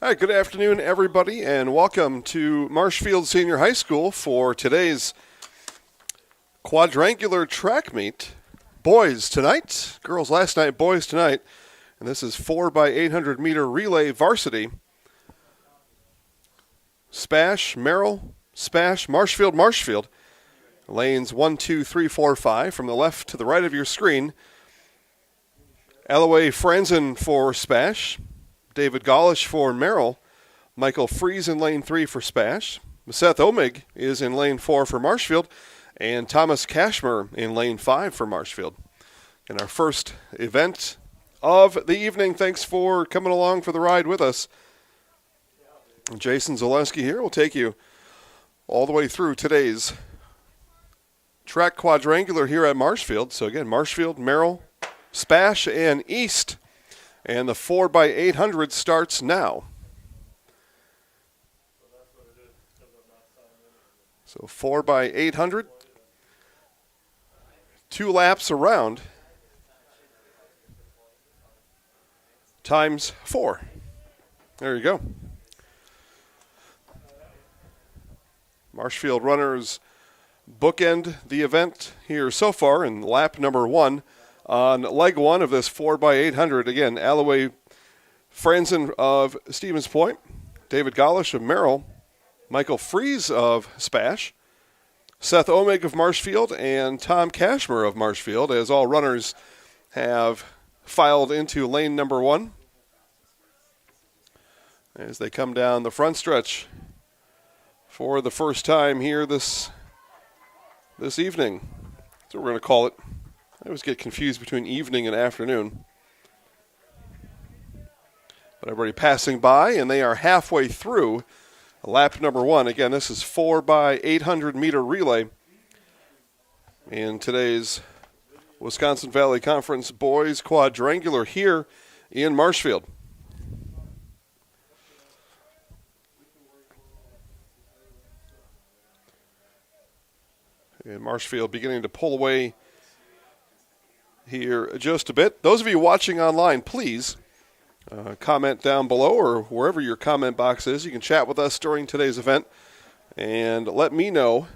All right, good afternoon, everybody, and welcome to Marshfield Senior High School for today's quadrangular track meet. Boys tonight, girls last night, boys tonight, and this is 4x800 meter relay varsity. SPASH, Merrill, SPASH, Marshfield, Marshfield. Lanes 1, 2, 3, 4, 5 from the left to the right of your screen. Alloway Franzen for SPASH. David Gollish for Merrill. Michael Fries in lane 3 for SPASH. Seth Omig is in lane 4 for Marshfield. And Thomas Cashmer in lane 5 for Marshfield. And our first event of the evening. Thanks for coming along for the ride with us. Jason Zaleski here will take you all the way through today's track quadrangular here at Marshfield. So again, Marshfield, Merrill, SPASH, and East. And the 4x800 starts now. So 4x800. 2 laps around. Times 4. There you go. Marshfield runners bookend the event here so far in lap number 1. On leg 1 of this 4x800, again, Alloway Franzen of Stevens Point, David Gollish of Merrill, Michael Fries of SPASH, Seth Omig of Marshfield, and Tom Cashmer of Marshfield, as all runners have filed into lane number 1 as they come down the front stretch for the first time here this evening. That's what we're going to call it. I always get confused between evening and afternoon. But everybody passing by, and they are halfway through lap number 1. Again, this is 4x800 meter relay in today's Wisconsin Valley Conference boys quadrangular here in Marshfield. And Marshfield beginning to pull away here just a bit. Those of you watching online, please comment down below or wherever your comment box is. You can chat with us during today's event and let me know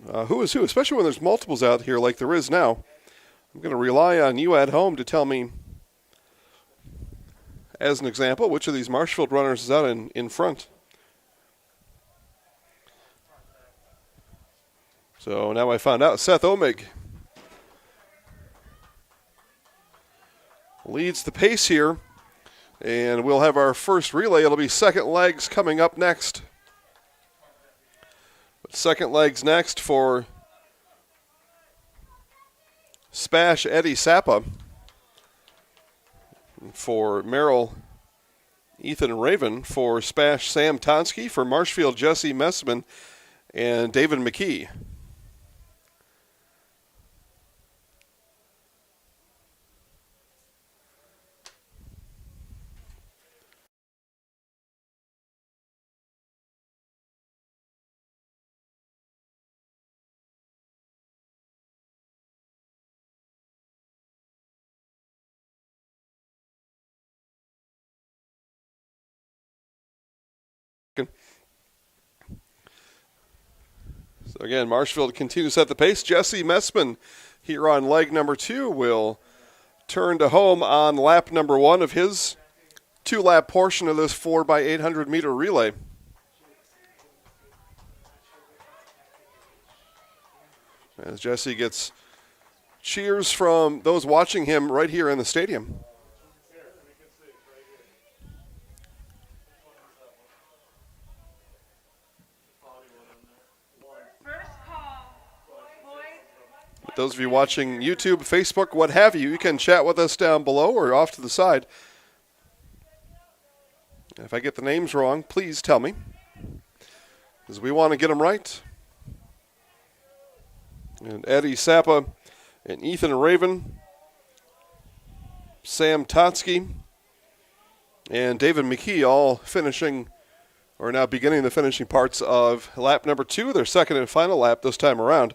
who is who, especially when there's multiples out here like there is now. I'm going to rely on you at home to tell me, as an example, which of these Marshfield runners is out in front. So now I found out Seth Omig leads the pace here, and we'll have our first relay. It'll be second legs coming up next. But second legs next for SPASH Eddie Sappa. For Merrill, Ethan Raven. For SPASH Sam Tonsky. For Marshfield, Jesse Messman and David McKee. So again, Marshfield continues to set the pace. Jesse Messman here on leg number 2 will turn to home on lap number 1 of his 2-lap portion of this 4x800 meter relay. As Jesse gets cheers from those watching him right here in the stadium. Those of you watching YouTube, Facebook, what have you, you can chat with us down below or off to the side. If I get the names wrong, please tell me, because we want to get them right. And Eddie Sappa and Ethan Raven, Sam Totsky, and David McKee all finishing, or now beginning the finishing parts of lap number 2, their second and final lap this time around.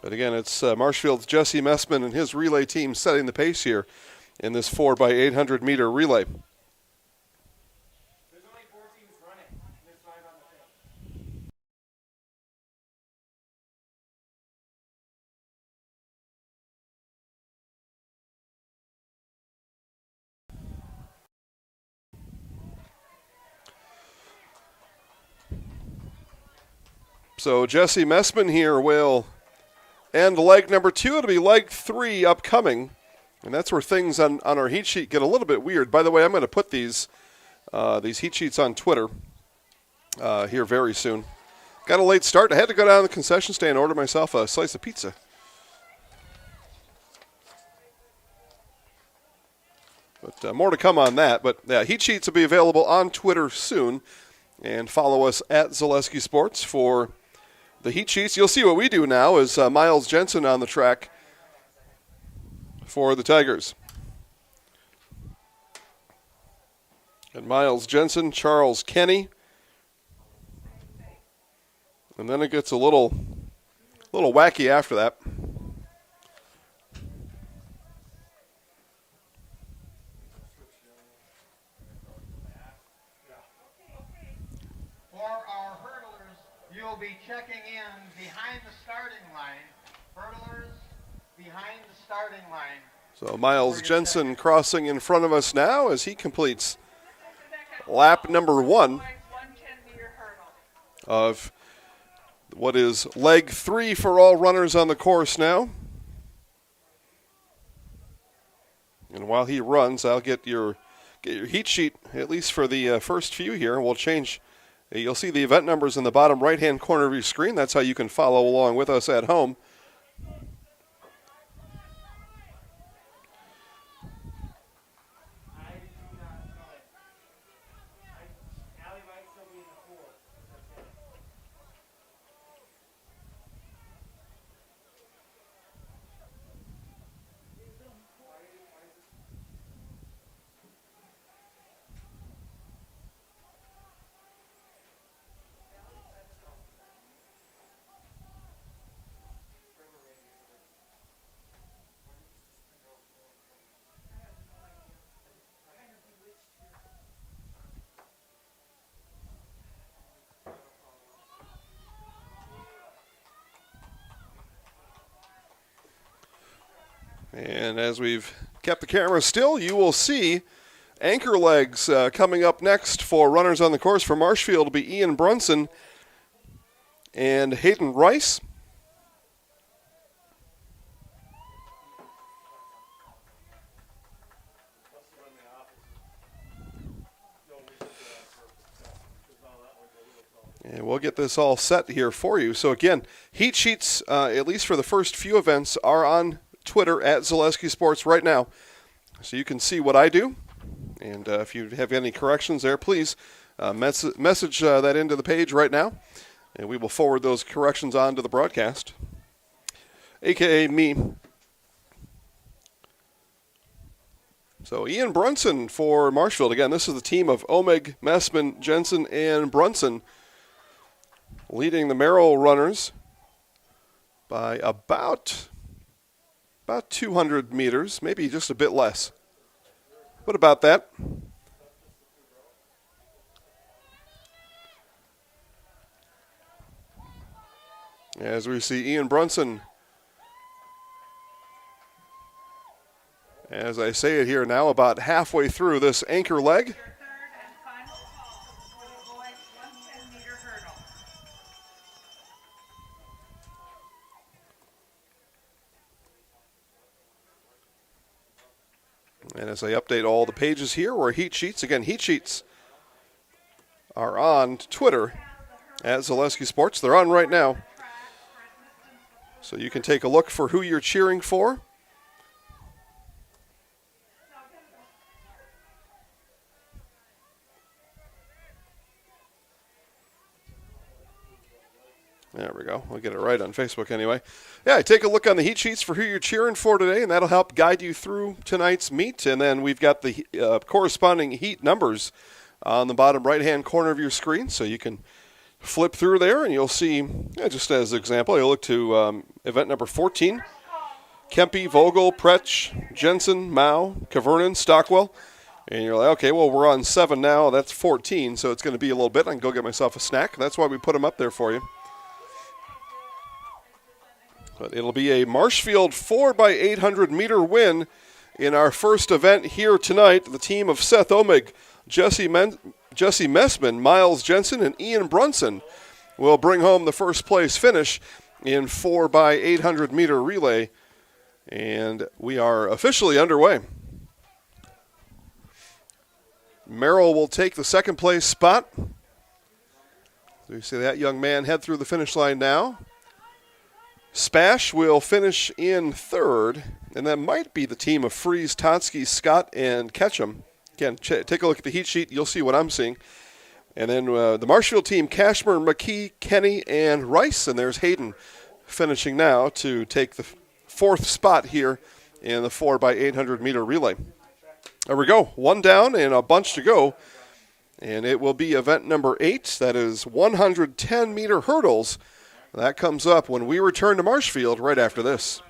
But again, it's Marshfield's Jesse Messman and his relay team setting the pace here in this 4x800 meter relay. So Jesse Messman here will end leg number 2. It'll be leg 3 upcoming. And that's where things on our heat sheet get a little bit weird. By the way, I'm going to put these heat sheets on Twitter here very soon. Got a late start. I had to go down to the concession stand and order myself a slice of pizza. But more to come on that. But yeah, heat sheets will be available on Twitter soon. And follow us at Zaleski Sports for the heat sheets. You'll see what we do now is Miles Jensen on the track for the Tigers. And Miles Jensen, Charles Kenny. And then it gets a little wacky after that. For our hurdlers, you'll be checking in behind the starting line. Hurdlers behind the starting line. So Miles Jensen crossing in front of us now as he completes lap number 1 of what is leg 3 for all runners on the course now. And while he runs, I'll get your heat sheet, at least for the first few here. We'll change. You'll see the event numbers in the bottom right-hand corner of your screen. That's how you can follow along with us at home. And as we've kept the camera still, you will see anchor legs coming up next for runners on the course. For Marshfield, it'll be Ian Brunson and Hayden Rice. And we'll get this all set here for you. So again, heat sheets, at least for the first few events, are on Twitter at Zaleski Sports right now. So you can see what I do. And if you have any corrections there, please message that into the page right now. And we will forward those corrections on to the broadcast, a.k.a. me. So Ian Brunson for Marshfield. Again, this is the team of Omeg, Messman, Jensen, and Brunson, leading the Merrill runners by about 200 meters, maybe just a bit less. What about that? As we see Ian Brunson, as I say it here now, about halfway through this anchor leg. And as I update all the pages here, or heat sheets, again, heat sheets are on Twitter at Zaleski Sports. They're on right now. So you can take a look for who you're cheering for. There we go. We'll get it right on Facebook anyway. Yeah, take a look on the heat sheets for who you're cheering for today, and that'll help guide you through tonight's meet. And then we've got the corresponding heat numbers on the bottom right-hand corner of your screen, so you can flip through there, and you'll see, just as an example, you'll look to event number 14, Kempe, Vogel, Pretsch, Jensen, Mao, Kavernan, Stockwell. And you're like, okay, well, we're on 7 now. That's 14, so it's going to be a little bit. I can go get myself a snack. That's why we put them up there for you. But it'll be a Marshfield 4x800 meter win in our first event here tonight. The team of Seth Omeg, Jesse Messman, Miles Jensen, and Ian Brunson will bring home the first place finish in 4x800 meter relay. And we are officially underway. Merrill will take the second place spot. So you see that young man head through the finish line now. SPASH will finish in third, and that might be the team of Fries, Tonsky, Scott, and Ketchum. Again, take a look at the heat sheet. You'll see what I'm seeing. And then the Marshfield team, Cashmer, McKee, Kenny, and Rice. And there's Hayden finishing now to take the fourth spot here in the 4x800 meter relay. There we go. One down and a bunch to go. And it will be event number 8. That is 110 meter hurdles. That comes up when we return to Marshfield right after this.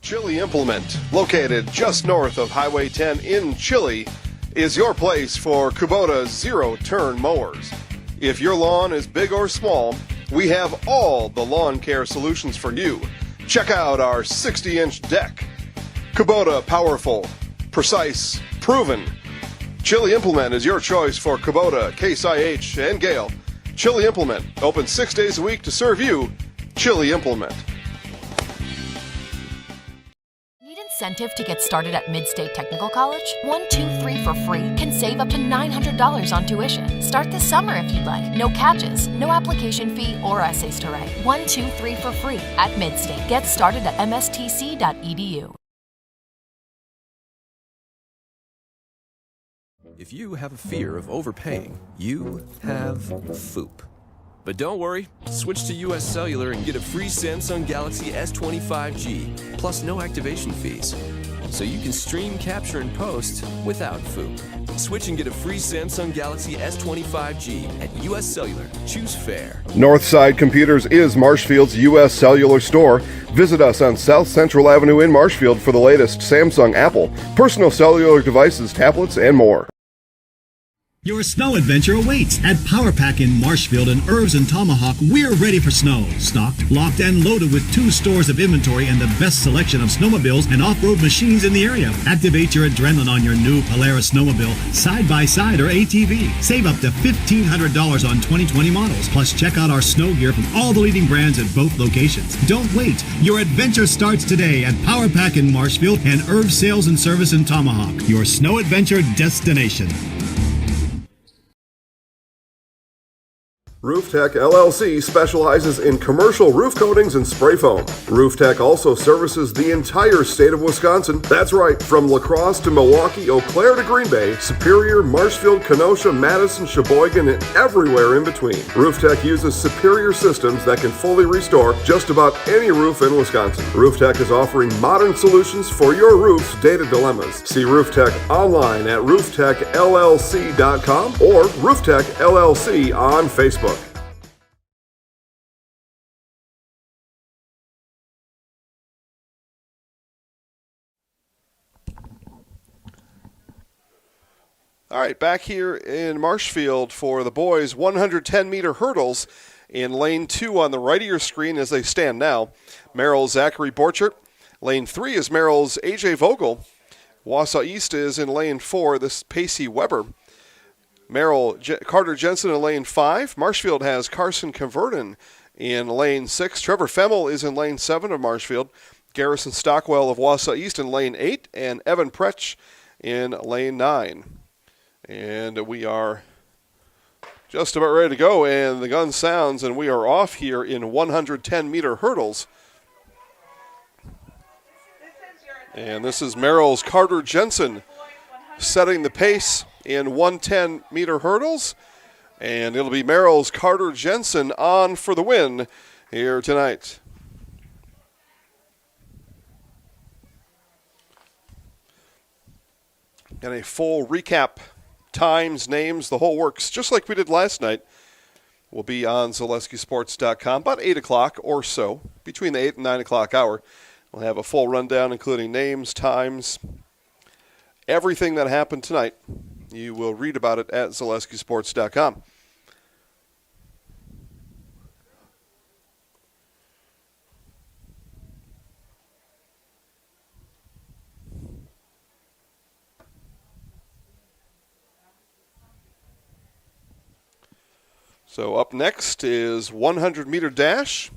Chili Implement, located just north of Highway 10 in Chili, is your place for Kubota zero-turn mowers. If your lawn is big or small, we have all the lawn care solutions for you. Check out our 60-inch deck. Kubota powerful, precise, proven. Chili Implement is your choice for Kubota, Case IH, and Gale. Chili Implement, open 6 days a week to serve you. Chili Implement. Need incentive to get started at Mid-State Technical College? 1, 2, 3 for free can save up to $900 on tuition. Start this summer if you'd like. No catches, no application fee or essays to write. 1, 2, 3 for free at Mid-State. Get started at mstc.edu. If you have a fear of overpaying, you have FOOP. But don't worry, switch to US Cellular and get a free Samsung Galaxy S25G, plus no activation fees. So you can stream, capture, and post without FOOP. Switch and get a free Samsung Galaxy S25G at US Cellular. Choose fair. Northside Computers is Marshfield's U.S. Cellular store. Visit us on South Central Avenue in Marshfield for the latest Samsung, Apple, personal cellular devices, tablets, and more. Your snow adventure awaits at Power Pack in Marshfield and Irvs and Tomahawk. We're ready for snow. Stocked, locked, and loaded with 2 stores of inventory and the best selection of snowmobiles and off-road machines in the area. Activate your adrenaline on your new Polaris snowmobile, side-by-side, or ATV. Save up to $1,500 on 2020 models. Plus, check out our snow gear from all the leading brands at both locations. Don't wait. Your adventure starts today at Power Pack in Marshfield and Irvs Sales and Service in Tomahawk. Your snow adventure destination. RoofTech LLC specializes in commercial roof coatings and spray foam. RoofTech also services the entire state of Wisconsin. That's right, from La Crosse to Milwaukee, Eau Claire to Green Bay, Superior, Marshfield, Kenosha, Madison, Sheboygan, and everywhere in between. RoofTech uses superior systems that can fully restore just about any roof in Wisconsin. RoofTech is offering modern solutions for your roof's data dilemmas. See RoofTech online at rooftechllc.com or RoofTech LLC on Facebook. All right, back here in Marshfield for the boys, 110-meter hurdles in lane 2 on the right of your screen as they stand now. Merrill's Zachary Borchert. Lane 3 is Merrill's A.J. Vogel. Wausau East is in lane 4, this Pacey Weber. Merrill, Carter Jensen in lane 5. Marshfield has Carson Converton in lane 6. Trevor Femmel is in lane 7 of Marshfield. Garrison Stockwell of Wausau East in lane 8. And Evan Pretsch in lane 9. And we are just about ready to go, and the gun sounds, and we are off here in 110-meter hurdles. And this is Merrill's Carter Jensen setting the pace in 110-meter hurdles. And it'll be Merrill's Carter Jensen on for the win here tonight. And a full recap. Times, names, the whole works, just like we did last night, will be on ZaleskiSports.com about 8 o'clock or so, between the 8 and 9 o'clock hour. We'll have a full rundown, including names, times, everything that happened tonight. You will read about it at ZaleskiSports.com. So up next is 100-meter dash.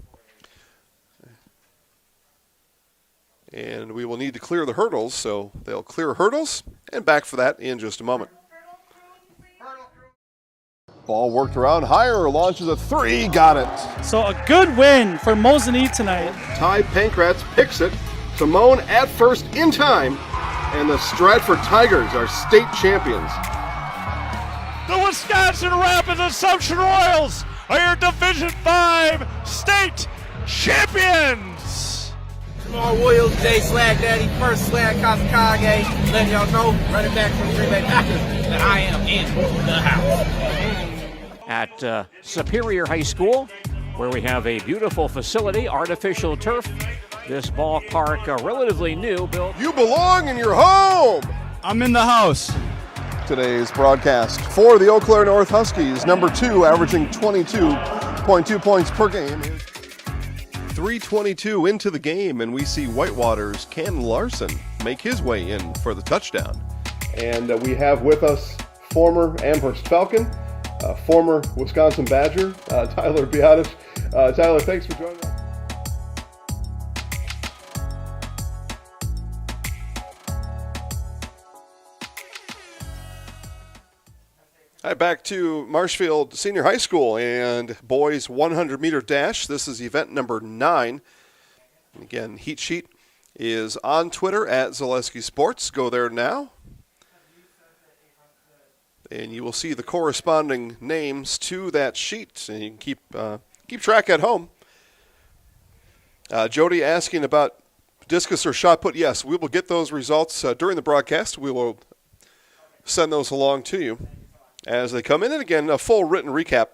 And we will need to clear the hurdles, so they'll clear hurdles, and back for that in just a moment. Ball worked around higher, launches a 3, got it. So a good win for Mosinee tonight. Ty Pankratz picks it. Simone at first in time, and the Stratford Tigers are state champions. The Wisconsin Rapids Assumption Royals are your Division 5 state champions. Lamar Williams, Jay Slag Daddy, first Slag Kazakage, letting y'all know, running back from the Green Bay Packers, that I am in the house. At Superior High School, where we have a beautiful facility, artificial turf. This ballpark, relatively new, built. You belong in your home! I'm in the house. Today's broadcast for the Eau Claire North Huskies, number 2, averaging 22.2 points per game. 3:22 into the game, and we see Whitewater's Ken Larson make his way in for the touchdown. And we have with us former Amherst Falcon, former Wisconsin Badger, Tyler Biadish. Tyler, thanks for joining us. All right, back to Marshfield Senior High School and boys 100-meter dash. This is event number 9. And again, heat sheet is on Twitter at Zaleski Sports. Go there now. And you will see the corresponding names to that sheet, and you can keep track at home. Jody asking about discus or shot put. Yes, we will get those results during the broadcast. We will send those along to you as they come in. And again, a full written recap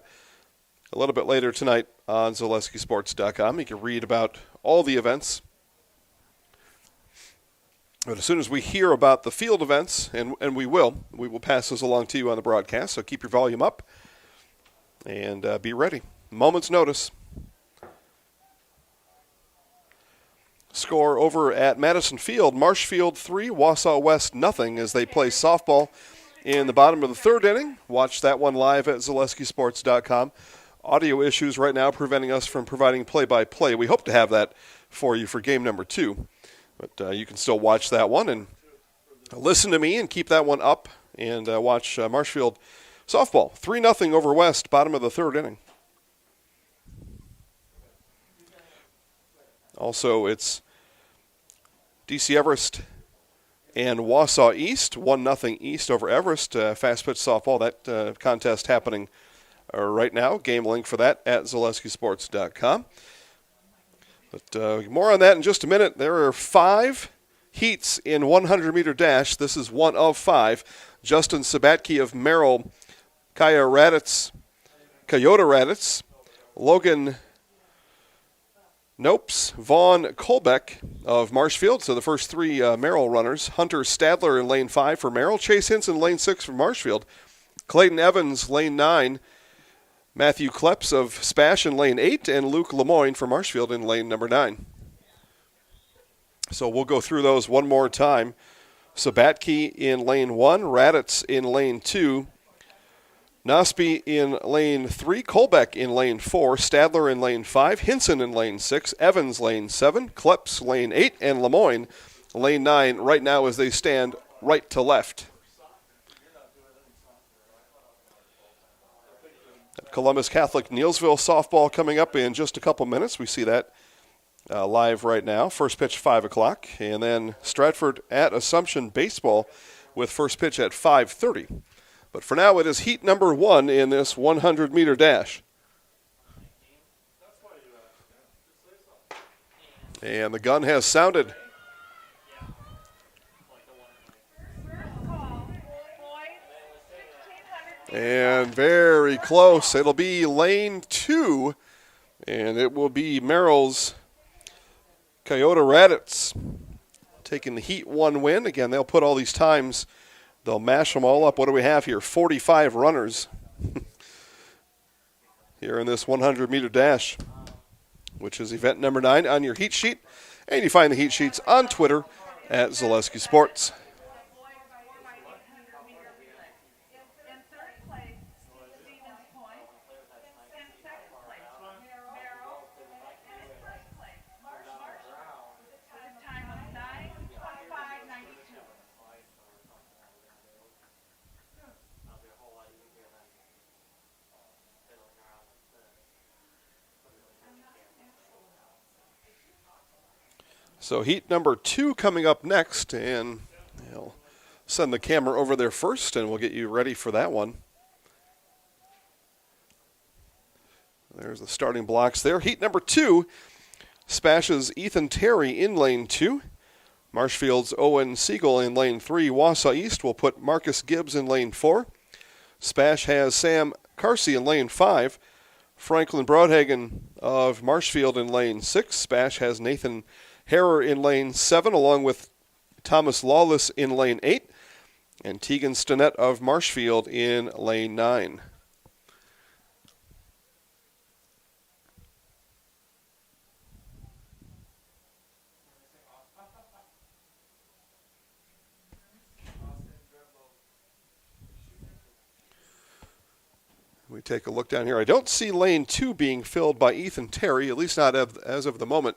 a little bit later tonight on ZaleskiSports.com. You can read about all the events. But as soon as we hear about the field events, and we will pass those along to you on the broadcast. So keep your volume up and be ready. Moment's notice. Score over at Madison Field. Marshfield 3, Wausau West nothing as they play softball in the bottom of the 3rd inning. Watch that one live at ZaleskiSports.com. Audio issues right now preventing us from providing play-by-play. We hope to have that for you for game number 2. But you can still watch that one and listen to me and keep that one up and watch Marshfield softball. 3-0 over West, bottom of the 3rd inning. Also, it's DC Everest and Wausau East, 1-0 East over Everest. Fast pitch softball, that contest happening right now. Game link for that at ZaleskiSports.com. But more on that in just a minute. There are 5 heats in 100-meter dash. This is one of 5. Justin Sabatke of Merrill, Kayota Raditz, Logan Vaughn Colbeck of Marshfield. So the first 3 Merrill runners. Hunter Stadler in lane 5 for Merrill. Chase Hinson, lane 6 for Marshfield. Clayton Evans, lane 9. Matthew Kleps of SPASH in lane 8, and Luke Lemoyne for Marshfield in lane number 9. So we'll go through those one more time. Sabatke in lane 1, Raditz in lane 2, Nosby in lane 3, Colbeck in lane 4, Stadler in lane 5, Hinson in lane 6, Evans lane 7, Kleps lane 8, and Lemoyne lane 9 right now as they stand right to left. Columbus Catholic Neelsville softball coming up in just a couple minutes. We see that live right now. First pitch 5 o'clock. And then Stratford at Assumption baseball with first pitch at 5:30. But for now, it is heat number 1 in this 100-meter dash. And the gun has sounded. And very close. It'll be lane 2, and it will be Merrill's Kayota Raditz taking the Heat 1 win. Again, they'll put all these times, they'll mash them all up. What do we have here? 45 runners here in this 100-meter dash, which is event number 9 on your heat sheet. And you find the heat sheets on Twitter at Zaleski Sports. So heat number 2 coming up next, and I'll send the camera over there first, and we'll get you ready for that one. There's the starting blocks there. Heat number 2, SPASH's Ethan Terry in lane 2. Marshfield's Owen Siegel in lane 3. Wausau East will put Marcus Gibbs in lane 4. SPASH has Sam Carsey in lane 5. Franklin Broadhagen of Marshfield in lane 6. SPASH has Nathan Harrer in lane 7, along with Thomas Lawless in lane 8. And Tegan Stinnett of Marshfield in lane 9. We take a look down here. I don't see lane 2 being filled by Ethan Terry, at least not as of the moment.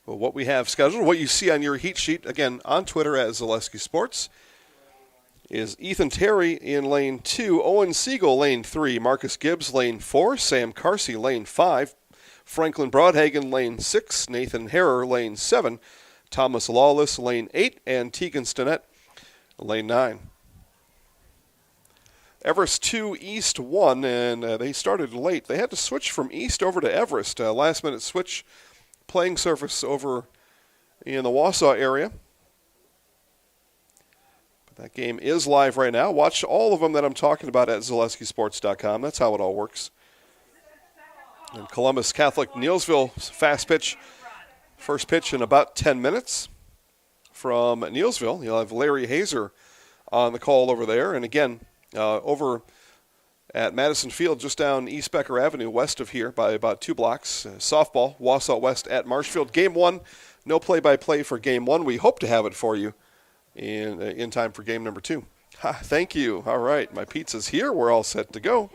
Well, what we have scheduled, what you see on your heat sheet, again, on Twitter at Zaleski Sports, is Ethan Terry in lane 2, Owen Siegel lane 3, Marcus Gibbs lane 4, Sam Carsey lane 5, Franklin Broadhagen lane 6, Nathan Harrer lane 7, Thomas Lawless lane 8, and Tegan Stinnett lane 9. Everest 2, East 1, and they started late. They had to switch from East over to Everest. Last-minute switch, playing surface over in the Wausau area. But that game is live right now. Watch all of them that I'm talking about at ZaleskiSports.com. That's how it all works. And Columbus Catholic Neilsville fast pitch. First pitch in about 10 minutes from Neilsville. You'll have Larry Hazer on the call over there. And again, over at Madison Field, just down East Becker Avenue, west of here by about 2 blocks. Softball, Wausau West at Marshfield. Game 1, no play-by-play for Game 1. We hope to have it for you in time for Game number 2. Thank you. All right, my pizza's here. We're all set to go.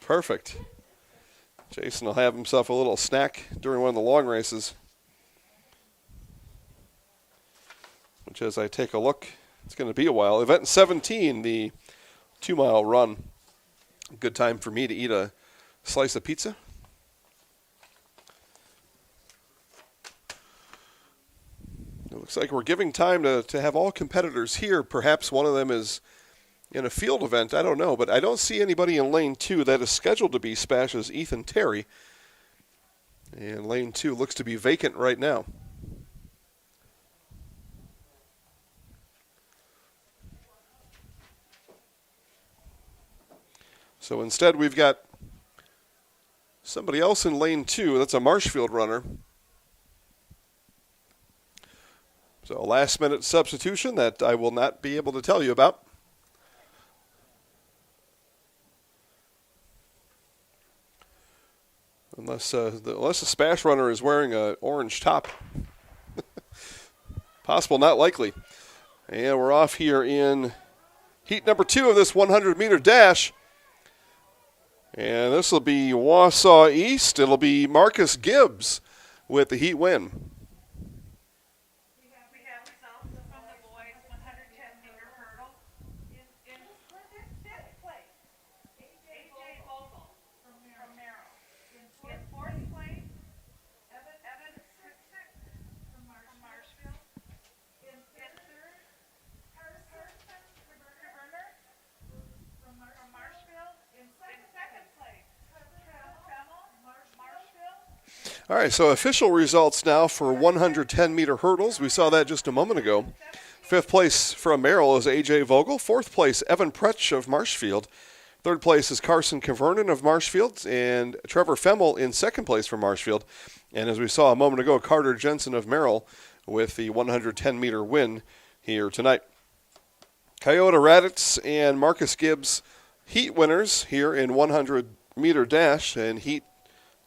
Perfect. Jason will have himself a little snack during one of the long races. Which, as I take a look, it's going to be a while. Event 17, the 2-mile run. Good time for me to eat a slice of pizza. It looks like we're giving time to have all competitors here. Perhaps one of them is in a field event. I don't know, but I don't see anybody in lane 2 that is scheduled to be SPASH's Ethan Terry. And lane 2 looks to be vacant right now. So instead, we've got somebody else in lane 2. That's a Marshfield runner. So a last-minute substitution that I will not be able to tell you about. Unless the SPASH runner is wearing an orange top. Possible, not likely. And we're off here in heat number 2 of this 100-meter dash. And this will be Wausau East. It'll be Marcus Gibbs with the heat win. We have results from the boys 110-meter hurdle. In fifth place, A.J. Vogel from Merrill. In fourth place, Evan Sixick from Marshfield. In third, Carson Werner from Marshfield. In second place, Marshfield. All right, so official results now for 110-meter hurdles. We saw that just a moment ago. Fifth place from Merrill is A.J. Vogel. Fourth place, Evan Pretsch of Marshfield. Third place is Carson Cavernan of Marshfield. And Trevor Femmel in second place for Marshfield. And as we saw a moment ago, Carter Jensen of Merrill with the 110-meter win here tonight. Coyote Raditz and Marcus Gibbs, heat winners here in 100-meter dash. And heat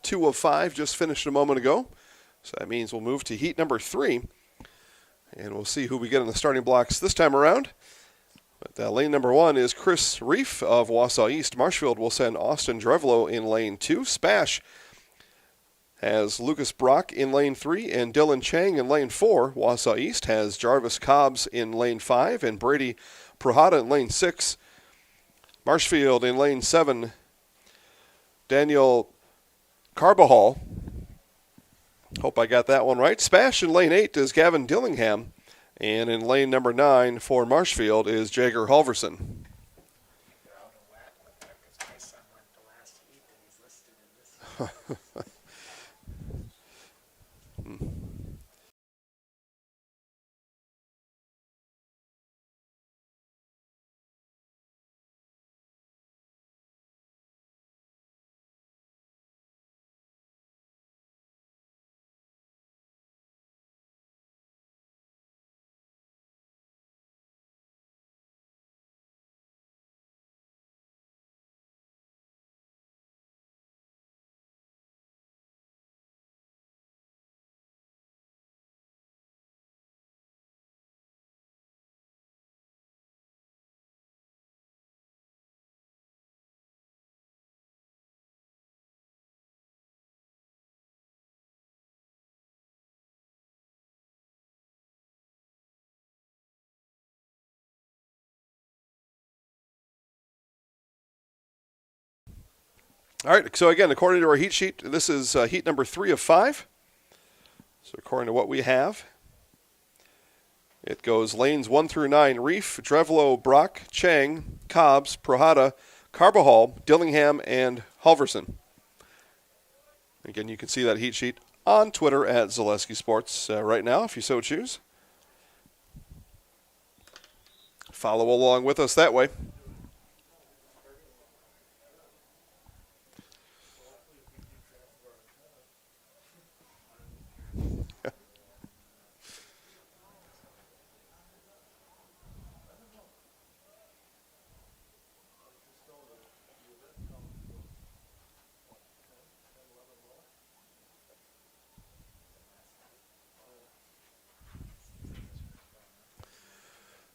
2 of 5 just finished a moment ago. So that means we'll move to heat number 3. And we'll see who we get in the starting blocks this time around. But lane number 1 is Chris Reef of Wausau East. Marshfield will send Austin Drevlo in lane 2. SPASH has Lucas Brock in lane 3 and Dylan Chang in lane 4. Wausau East has Jarvis Cobbs in lane 5 and Brady Prahada in lane 6. Marshfield in lane 7, Daniel Carbajal. Hope I got that one right. SPASH in lane 8 is Gavin Dillingham. And in lane number 9 for Marshfield is Jager Halverson. All right, so again, according to our heat sheet, this is heat number 3 of 5. So according to what we have, it goes lanes 1 through 9, Reef, Drevlo, Brock, Chang, Cobbs, Prohada, Carbajal, Dillingham, and Halverson. Again, you can see that heat sheet on Twitter at Zaleski Sports right now, if you so choose. Follow along with us that way.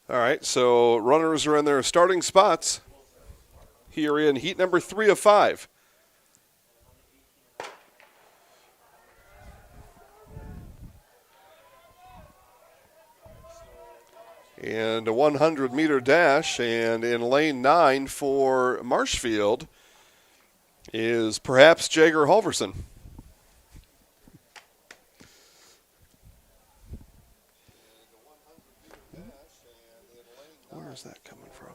All right, so runners are in their starting spots here in heat number 3 of 5. And a 100-meter dash, and in lane 9 for Marshfield is perhaps Jager Halverson. Where's that coming from?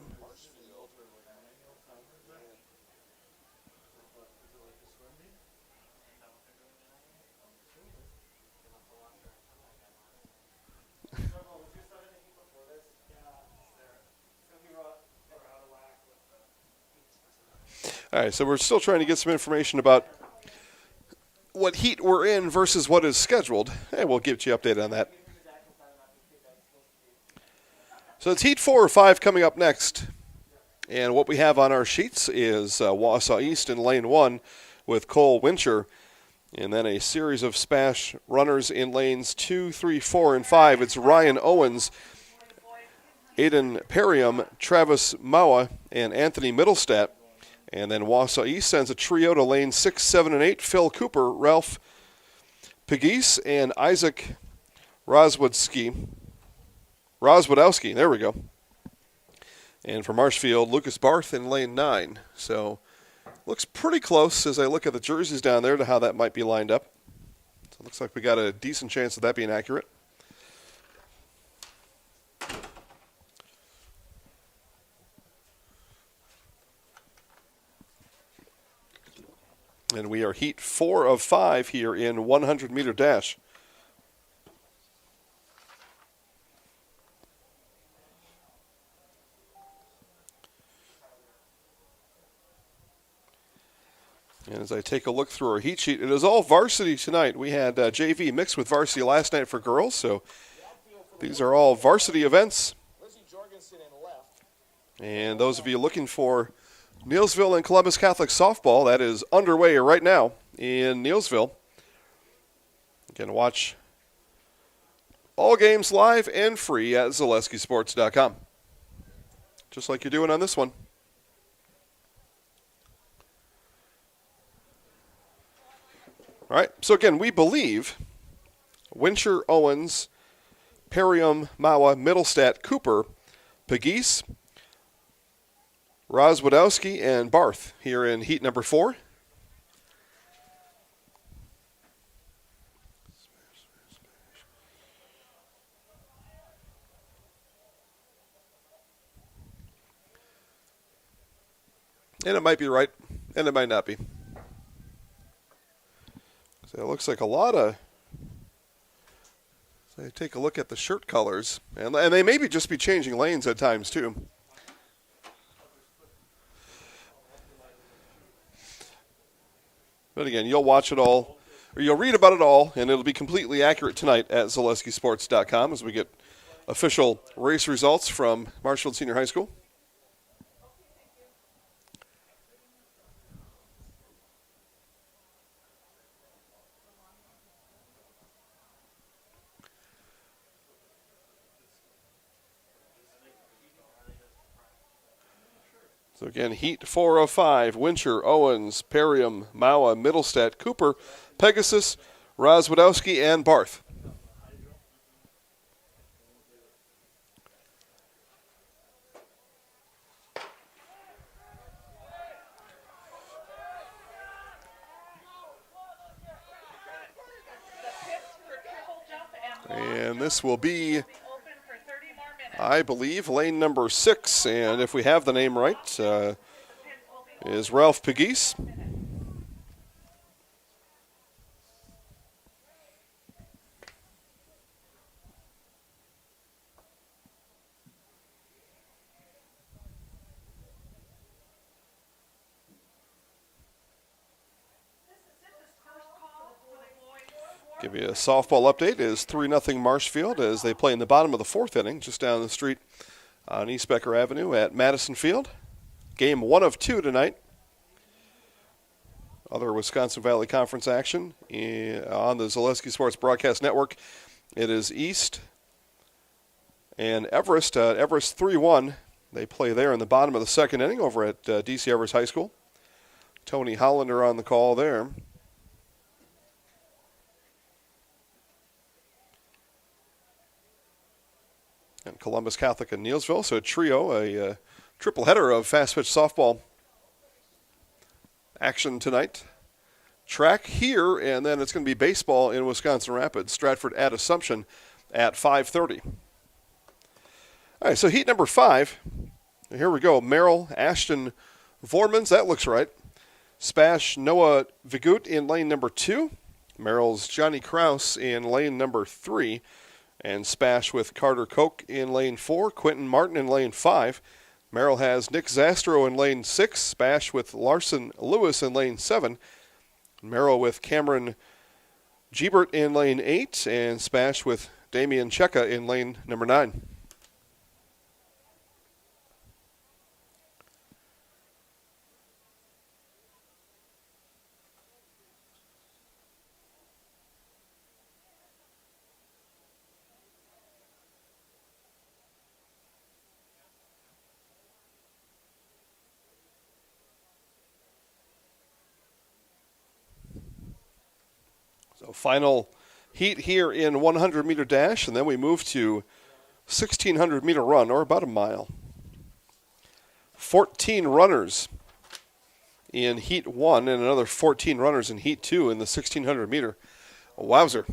All right, so we're still trying to get some information about what heat we're in versus what is scheduled, and we'll get you updated on that. So it's heat 4 or 5 coming up next, and what we have on our sheets is Wausau East in lane 1 with Cole Wincher, and then a series of SPASH runners in lanes 2, 3, 4, and 5. It's Ryan Owens, Aiden Perriam, Travis Maua, and Anthony Middlestat. And then Wausau East sends a trio to lanes 6, 7, and 8. Phil Cooper, Ralph Pegis, and Isaac Roswodowski. There we go. And for Marshfield, Lucas Barth in lane 9. So looks pretty close as I look at the jerseys down there to how that might be lined up. So it looks like we got a decent chance of that being accurate. And we are heat 4 of 5 here in 100-meter dash. And as I take a look through our heat sheet, it is all varsity tonight. We had JV mixed with varsity last night for girls, so these are all varsity events. And those of you looking for Neillsville and Columbus Catholic softball, that is underway right now in Neillsville. You can watch all games live and free at ZaleskiSports.com. Just like you're doing on this one. All right, so again, we believe Wincher, Owens, Perriam, Maua, Middlestat, Cooper, Pegis, Rozwadowski and Barth here in heat number 4. And it might be right, and it might not be. So it looks like a lot of... So take a look at the shirt colors. And they maybe just be changing lanes at times, too. But again, you'll watch it all, or you'll read about it all, and it'll be completely accurate tonight at ZaleskiSports.com as we get official race results from Marshfield Senior High School. So again, heat 4 of 5, Wincher, Owens, Perriam, Maua, Middlestead, Cooper, Pegasus, Rozwadowski, and Barth. And this will be, I believe, lane number 6, and if we have the name right, is Ralph Pegues. Give you a softball update. It is 3-0 Marshfield as they play in the bottom of the 4th inning, just down the street on East Becker Avenue at Madison Field. Game 1 of 2 tonight. Other Wisconsin Valley Conference action on the Zaleski Sports Broadcast Network. It is East and Everest. Everest 3-1. They play there in the bottom of the 2nd inning over at DC Everest High School. Tony Hollander on the call there. And Columbus Catholic and Neilsville. So a trio, a triple header of fast pitch softball action tonight. Track here, and then it's going to be baseball in Wisconsin Rapids. Stratford at Assumption at 5:30. All right, so heat number 5. Here we go. Merrill, Ashton, Vormans. That looks right. SPASH, Noah Vigut in lane number 2. Merrill's Johnny Kraus in lane number 3. And SPASH with Carter Koch in lane 4, Quentin Martin in lane 5. Merrill has Nick Zastro in lane 6, SPASH with Larson Lewis in lane 7. Merrill with Cameron Gebert in lane 8, and SPASH with Damian Cheka in lane number 9. So final heat here in 100-meter dash, and then we move to 1,600-meter run, or about a mile. 14 runners in heat 1 and another 14 runners in heat 2 in the 1,600-meter. Wowzer.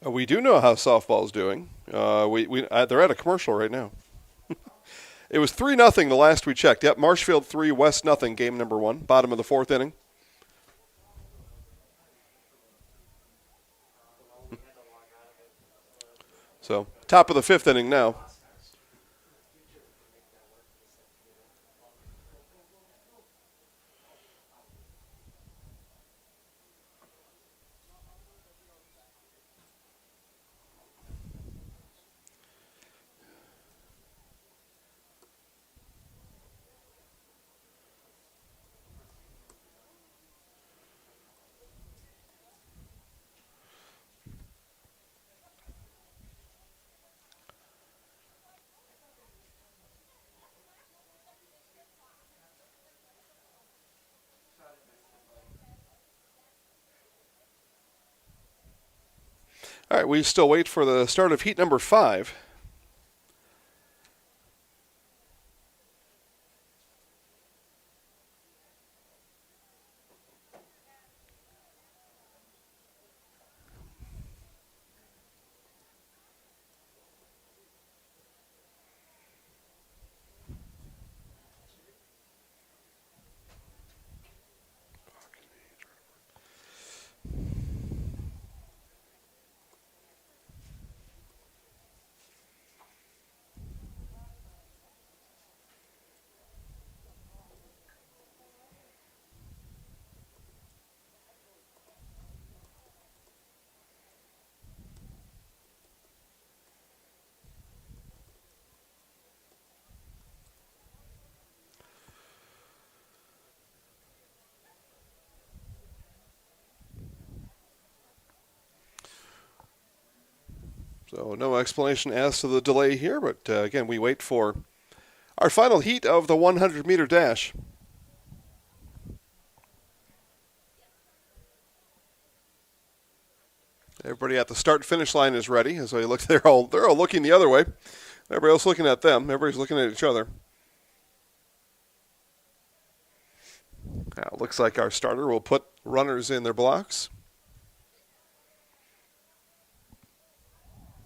We do know how softball's doing. They're at a commercial right now. It was 3-0 the last we checked. Yep, Marshfield 3, West 0, game number 1, bottom of the 4th inning. So, top of the 5th inning now. All right, we still wait for the start of heat number 5. So no explanation as to the delay here, but again, we wait for our final heat of the 100-meter dash. Everybody at the start-finish line is ready. As I look, they're all looking the other way. Everybody else looking at them. Everybody's looking at each other. Now, it looks like our starter will put runners in their blocks.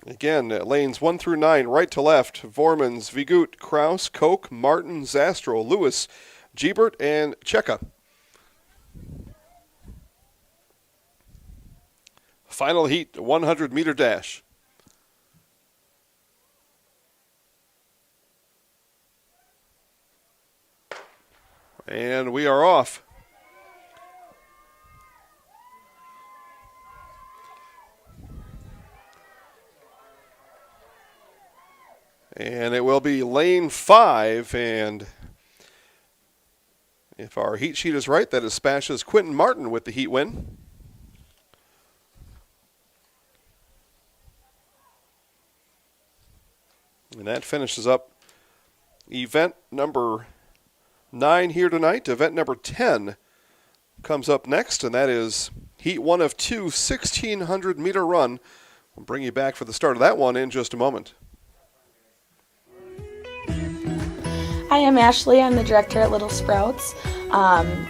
Again, lanes 1 through 9, right to left. Vormans, Vigut, Kraus, Koch, Martin, Zastro, Lewis, Gebert, and Cheka. Final heat, 100-meter dash. And we are off. And it will be lane 5, and if our heat sheet is right, that is SPASH's Quentin Martin with the heat win. And that finishes up event number 9 here tonight. Event number 10 comes up next, and that is heat 1 of 2, 1,600-meter run. We'll bring you back for the start of that one in just a moment. Hi, I'm Ashley. I'm the director at Little Sprouts.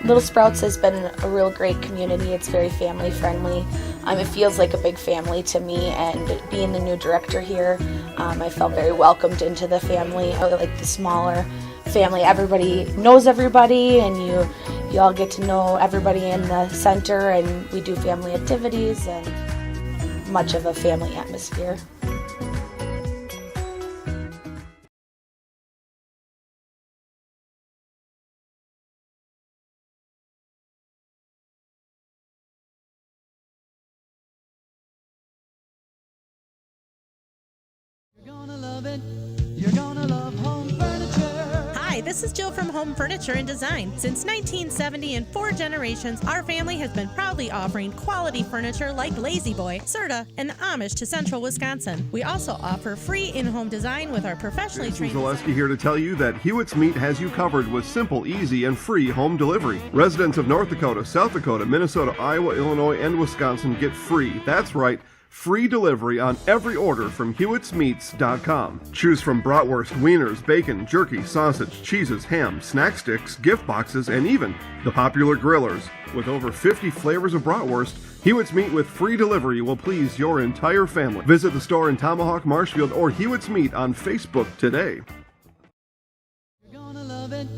Little Sprouts has been a real great community. It's very family friendly. It feels like a big family to me, and being the new director here, I felt very welcomed into the family. I like the smaller family. Everybody knows everybody, and you all get to know everybody in the center, and we do family activities and much of a family atmosphere. Hi, this is Jill from Home Furniture and Design. Since 1970 and 4 generations, our family has been proudly offering quality furniture like Lazy Boy, Serta, and the Amish to Central Wisconsin. We also offer free in-home design with our professionally trained Zaleski here to tell you that Hewitt's Meat has you covered with simple, easy, and free home delivery. Residents of North Dakota, South Dakota, Minnesota, Iowa, Illinois, and Wisconsin get free. That's right. Free delivery on every order from Hewitt'sMeats.com. Choose from bratwurst, wieners, bacon, jerky, sausage, cheeses, ham, snack sticks, gift boxes, and even the popular grillers. With over 50 flavors of bratwurst, Hewitt's Meat with free delivery will please your entire family. Visit the store in Tomahawk, Marshfield, or Hewitt's Meat on Facebook today. You're gonna love it.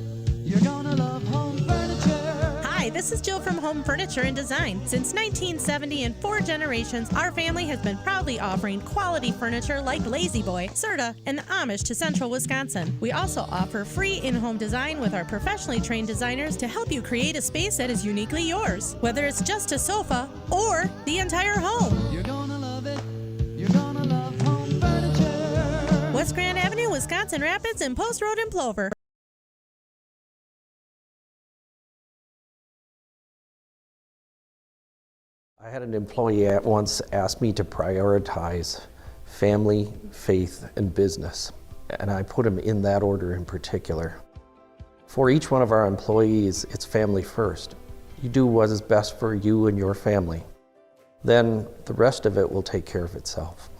You're gonna love home furniture. Hi, this is Jill from Home Furniture and Design. Since 1970 and 4 generations, our family has been proudly offering quality furniture like Lazy Boy, Serta, and the Amish to Central Wisconsin. We also offer free in-home design with our professionally trained designers to help you create a space that is uniquely yours, whether it's just a sofa or the entire home. You're gonna love it. You're gonna love home furniture. West Grand Avenue, Wisconsin Rapids, and Post Road in Plover. I had an employee at once ask me to prioritize family, faith, and business, and I put them in that order in particular. For each one of our employees, it's family first. You do what is best for you and your family. then the rest of it will take care of itself.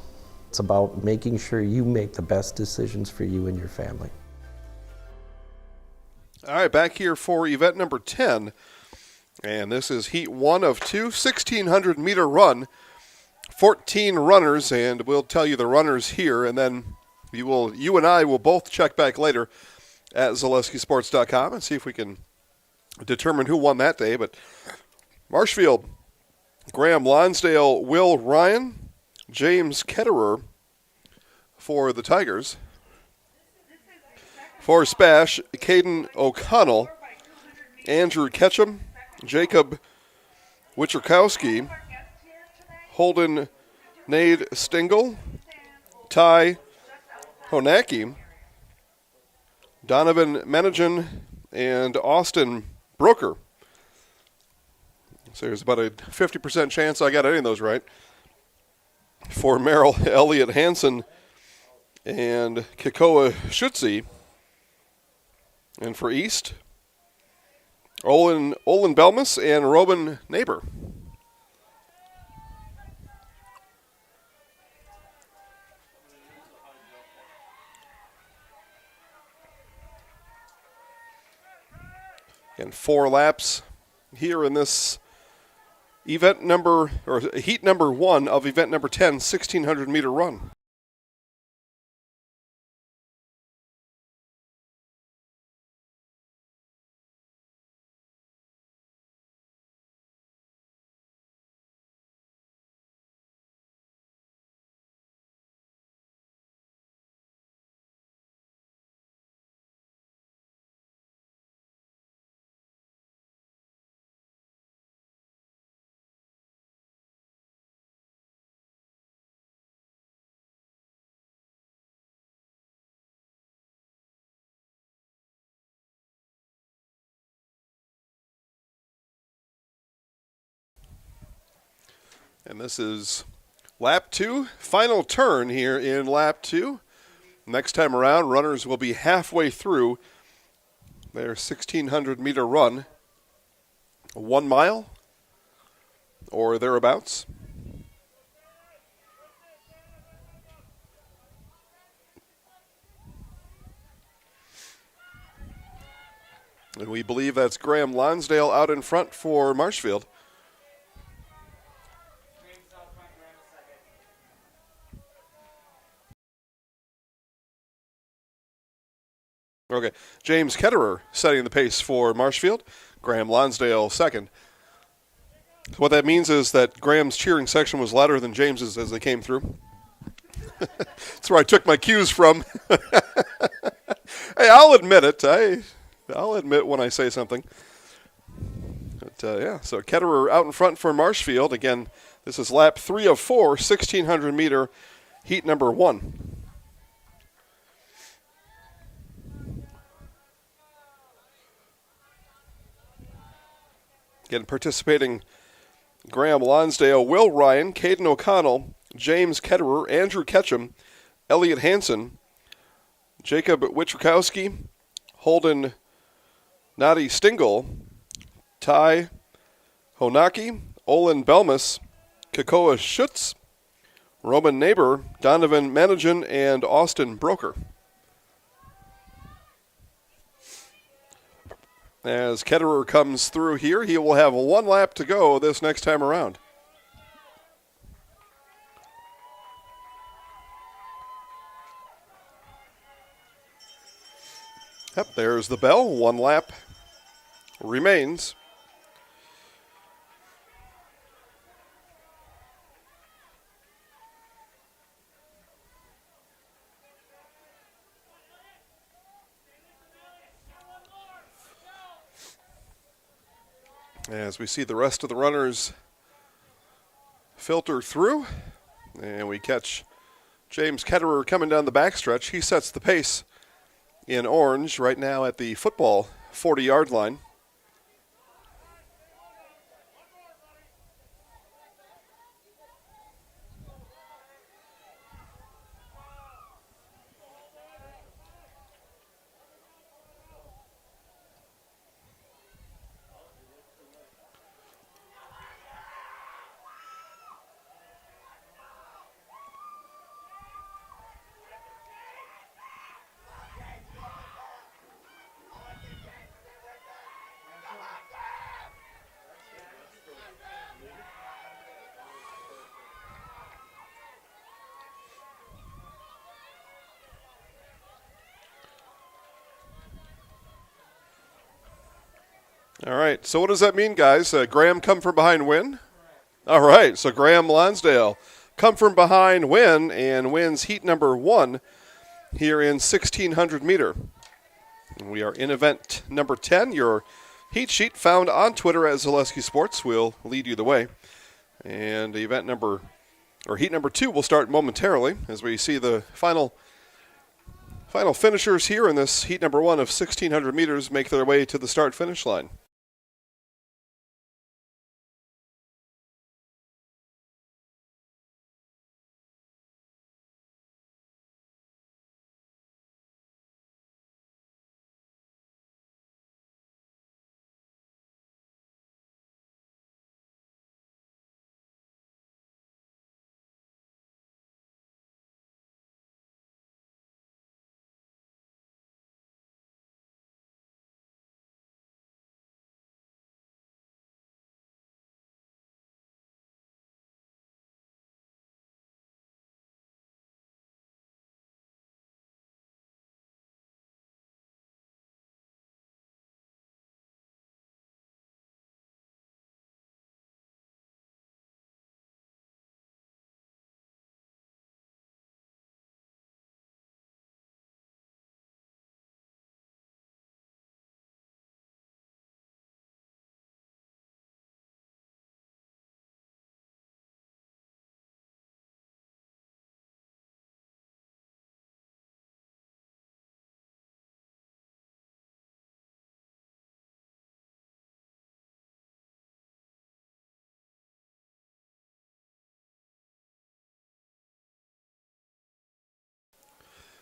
It's about making sure you make the best decisions for you and your family. All right, back here for event number 10. And this is heat 1 of 2, 1,600-meter run. 14 runners, and we'll tell you the runners here, and then you and I will both check back later at ZaleskiSports.com and see if we can determine who won that day. But Marshfield, Graham Lonsdale, Will Ryan, James Ketterer for the Tigers. For SPASH, Caden O'Connell, Andrew Ketchum, Jacob Wichurkowski, Holden Nade Stingle, Ty Honacki, Donovan Menagen, and Austin Brooker. So there's about a 50% chance I got any of those right. For Merrill, Elliot Hansen and Kikoa Schutze. And for East, Olin Belmas and Robin Neighbor. And 4 laps here in this heat number 1 of event number 10, 1,600-meter run. And this is lap 2, final turn here in lap 2. Next time around, runners will be halfway through their 1,600-meter run, 1 mile or thereabouts. And we believe that's Graham Lonsdale out in front for Marshfield. Okay, James Ketterer setting the pace for Marshfield. Graham Lonsdale second. So what that means is that Graham's cheering section was louder than James's as they came through. That's where I took my cues from. Hey, I'll admit it. I'll admit when I say something. But, yeah, so Ketterer out in front for Marshfield. Again, this is lap 3 of 4, 1,600-meter heat number 1. Again, participating Graham Lonsdale, Will Ryan, Caden O'Connell, James Ketterer, Andrew Ketchum, Elliot Hansen, Jacob Wichurkowski, Holden Nade Stingle, Ty Honacki, Olin Belmas, Kikoa Schutze, Roman Neighbor, Donovan Menagen, and Austin Brooker. As Ketterer comes through here, he will have 1 lap to go this next time around. Yep, there's the bell. 1 lap remains. As we see the rest of the runners filter through, and we catch James Ketterer coming down the backstretch. He sets the pace in orange right now at the football 40-yard line. All right, so what does that mean, guys? Graham come from behind win? All right, so Graham Lonsdale come from behind win and wins heat number 1 here in 1600 meter. We are in event number 10. Your heat sheet found on Twitter at Zaleski Sports will lead you the way. And heat number 2 will start momentarily as we see the final finishers here in this heat number 1 of 1600 meters make their way to the start-finish line.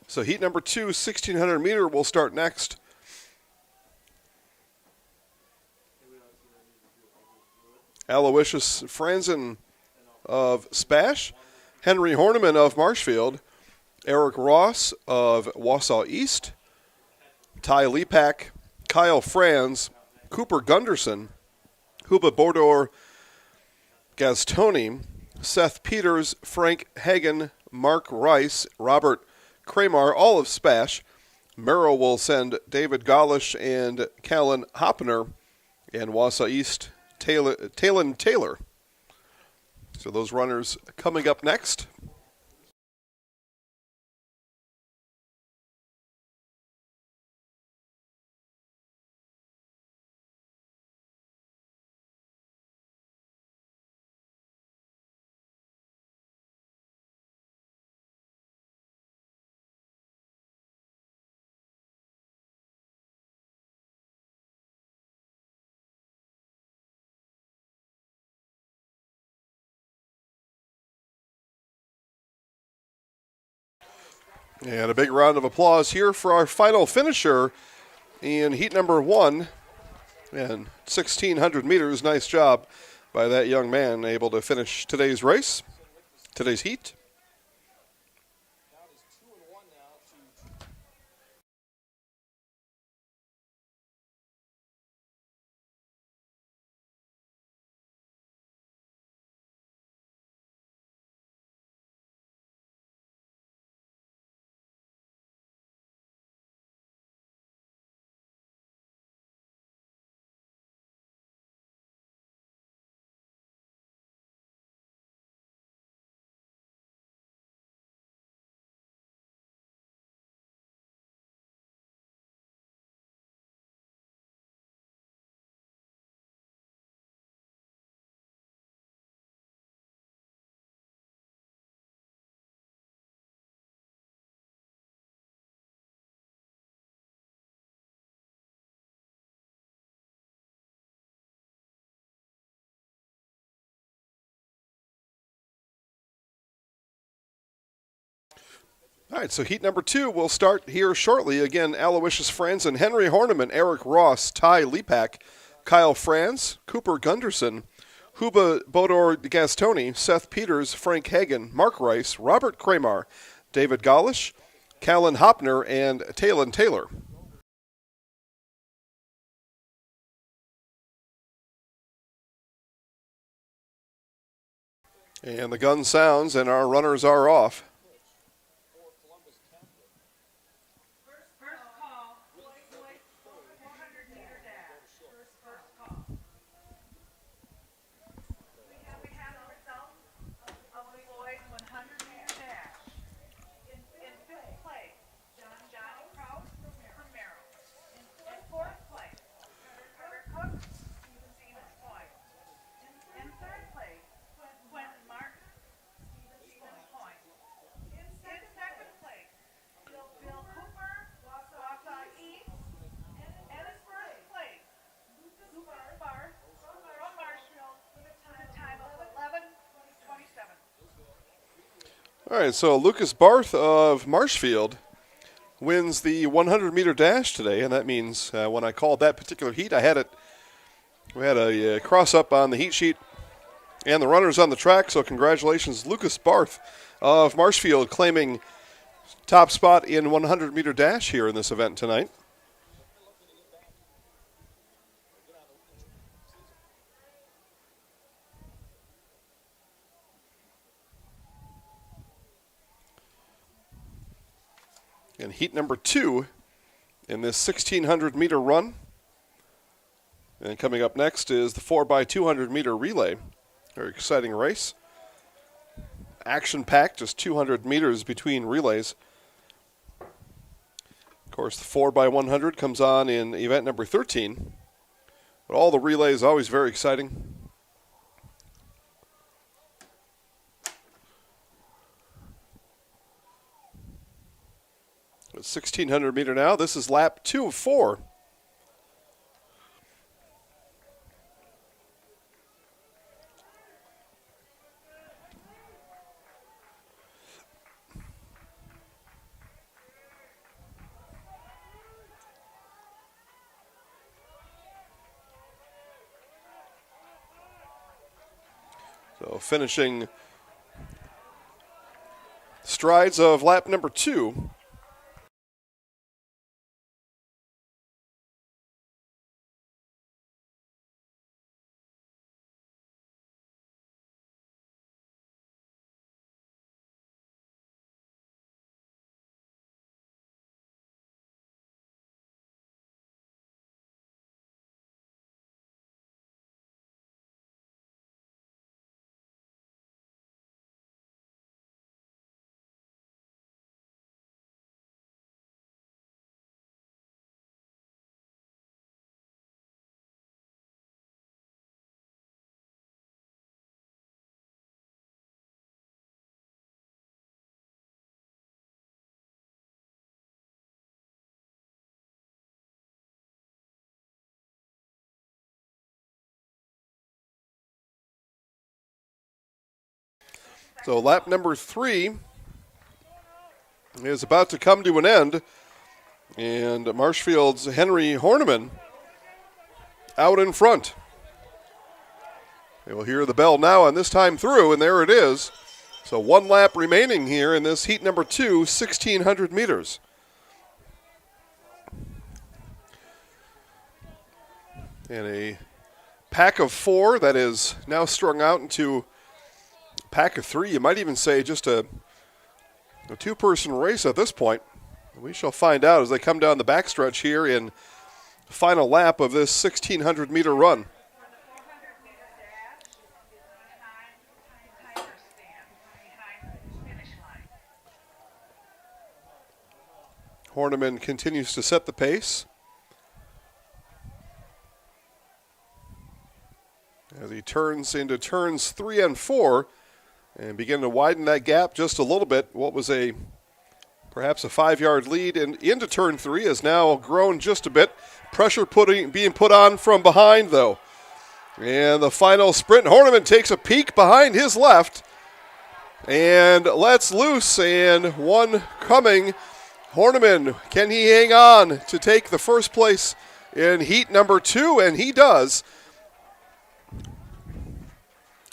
So heat number 2, 1600 meter, will start next. Aloysius Franzen of SPASH, Henry Horniman of Marshfield, Eric Ross of Wausau East, Ty Lepak, Kyle Franz, Cooper Gunderson, Huba Bordor Gastoni, Seth Peters, Frank Hagen, Mark Rice, Robert Kramer, all of SPASH. Merrill will send David Golish and Callan Hoppener, and Wausau East, Talon Taylor. So those runners coming up next. And a big round of applause here for our final finisher in heat number 1 and 1600 meters. Nice job by that young man, able to finish today's race, today's heat. All right, so heat number 2 will start here shortly. Again, Aloysius Franzen, Henry Horniman, Eric Ross, Ty Lepak, Kyle Franz, Cooper Gunderson, Huba Bodor Gastoni, Seth Peters, Frank Hagen, Mark Rice, Robert Kramer, David Golish, Callan Hoppener, and Talon Taylor. And the gun sounds, and our runners are off. First call, 400 meter dash. First All right, so Lucas Barth of Marshfield wins the 100-meter dash today, and that means when I called that particular heat, we had a cross-up on the heat sheet and the runners on the track, so congratulations, Lucas Barth of Marshfield claiming top spot in 100-meter dash here in this event tonight. And heat number 2 in this 1,600-meter run. And coming up next is the 4x200-meter relay. Very exciting race. Action-packed, just 200 meters between relays. Of course, the 4x100 comes on in event number 13. But all the relays always very exciting. It's 1,600 meter now. This is lap 2 of 4. So finishing strides of lap number 2. So lap number 3 is about to come to an end, and Marshfield's Henry Horniman out in front. You will hear the bell now on this time through, and there it is. So 1 lap remaining here in this heat number 2, 1,600 meters. And a pack of 4 that is now strung out into pack of 3. You might even say just a 2-person race at this point. We shall find out as they come down the backstretch here in the final lap of this 1,600-meter run. Horniman continues to set the pace as he turns into turns 3 and 4 and begin to widen that gap just a little bit. What was perhaps a 5-yard lead into turn 3 has now grown just a bit. Pressure being put on from behind, though. And the final sprint, Horniman takes a peek behind his left and lets loose, and one coming. Horniman, can he hang on to take the first place in heat number 2? And he does.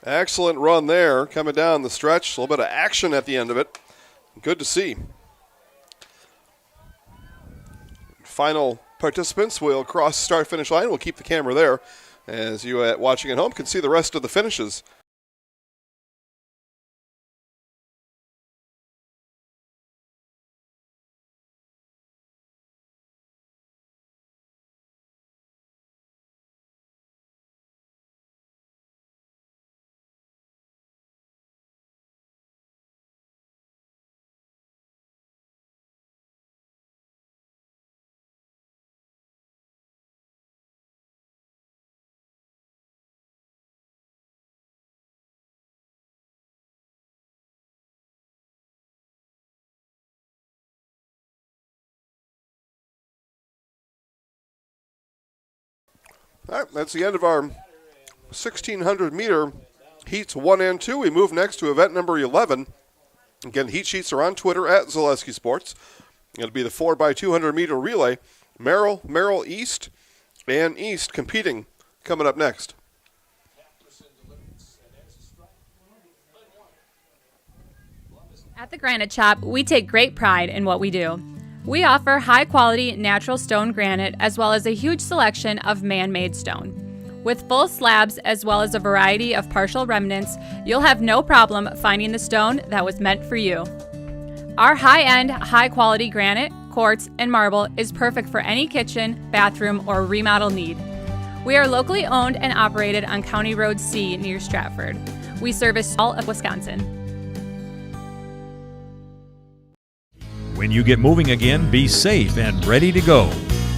Excellent run there, coming down the stretch. A little bit of action at the end of it. Good to see. Final participants will cross the start-finish line. We'll keep the camera there as you watching at home can see the rest of the finishes. All right, that's the end of our 1,600-meter heats 1 and 2. We move next to event number 11. Again, heat sheets are on Twitter at Zaleski Sports. It'll be the 4x200 meter relay. Merrill East, and East competing coming up next. At the Granite Shop, we take great pride in what we do. We offer high-quality natural stone granite as well as a huge selection of man-made stone. With full slabs as well as a variety of partial remnants, you'll have no problem finding the stone that was meant for you. Our high-end, high-quality granite, quartz, and marble is perfect for any kitchen, bathroom, or remodel need. We are locally owned and operated on County Road C near Stratford. We service all of Wisconsin. When you get moving again, be safe and ready to go.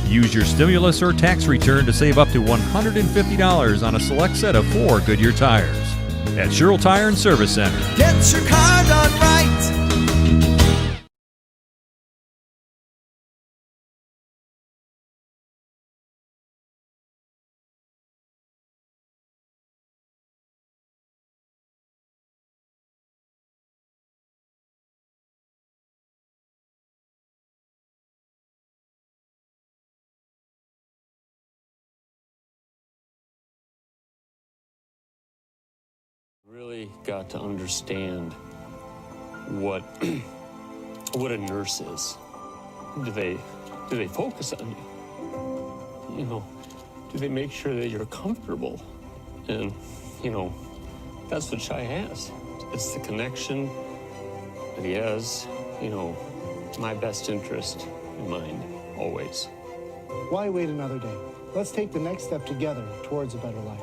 Use your stimulus or tax return to save up to $150 on a select set of 4 Goodyear tires. At Sherrill Tire and Service Center. Get your car done right. Really got to understand what what a nurse is. Do they focus on you? You know, do they make sure that you're comfortable? And you know, that's what Shai has. It's the connection that he has. You know, my best interest in mind always. Why wait another day? Let's take the next step together towards a better life.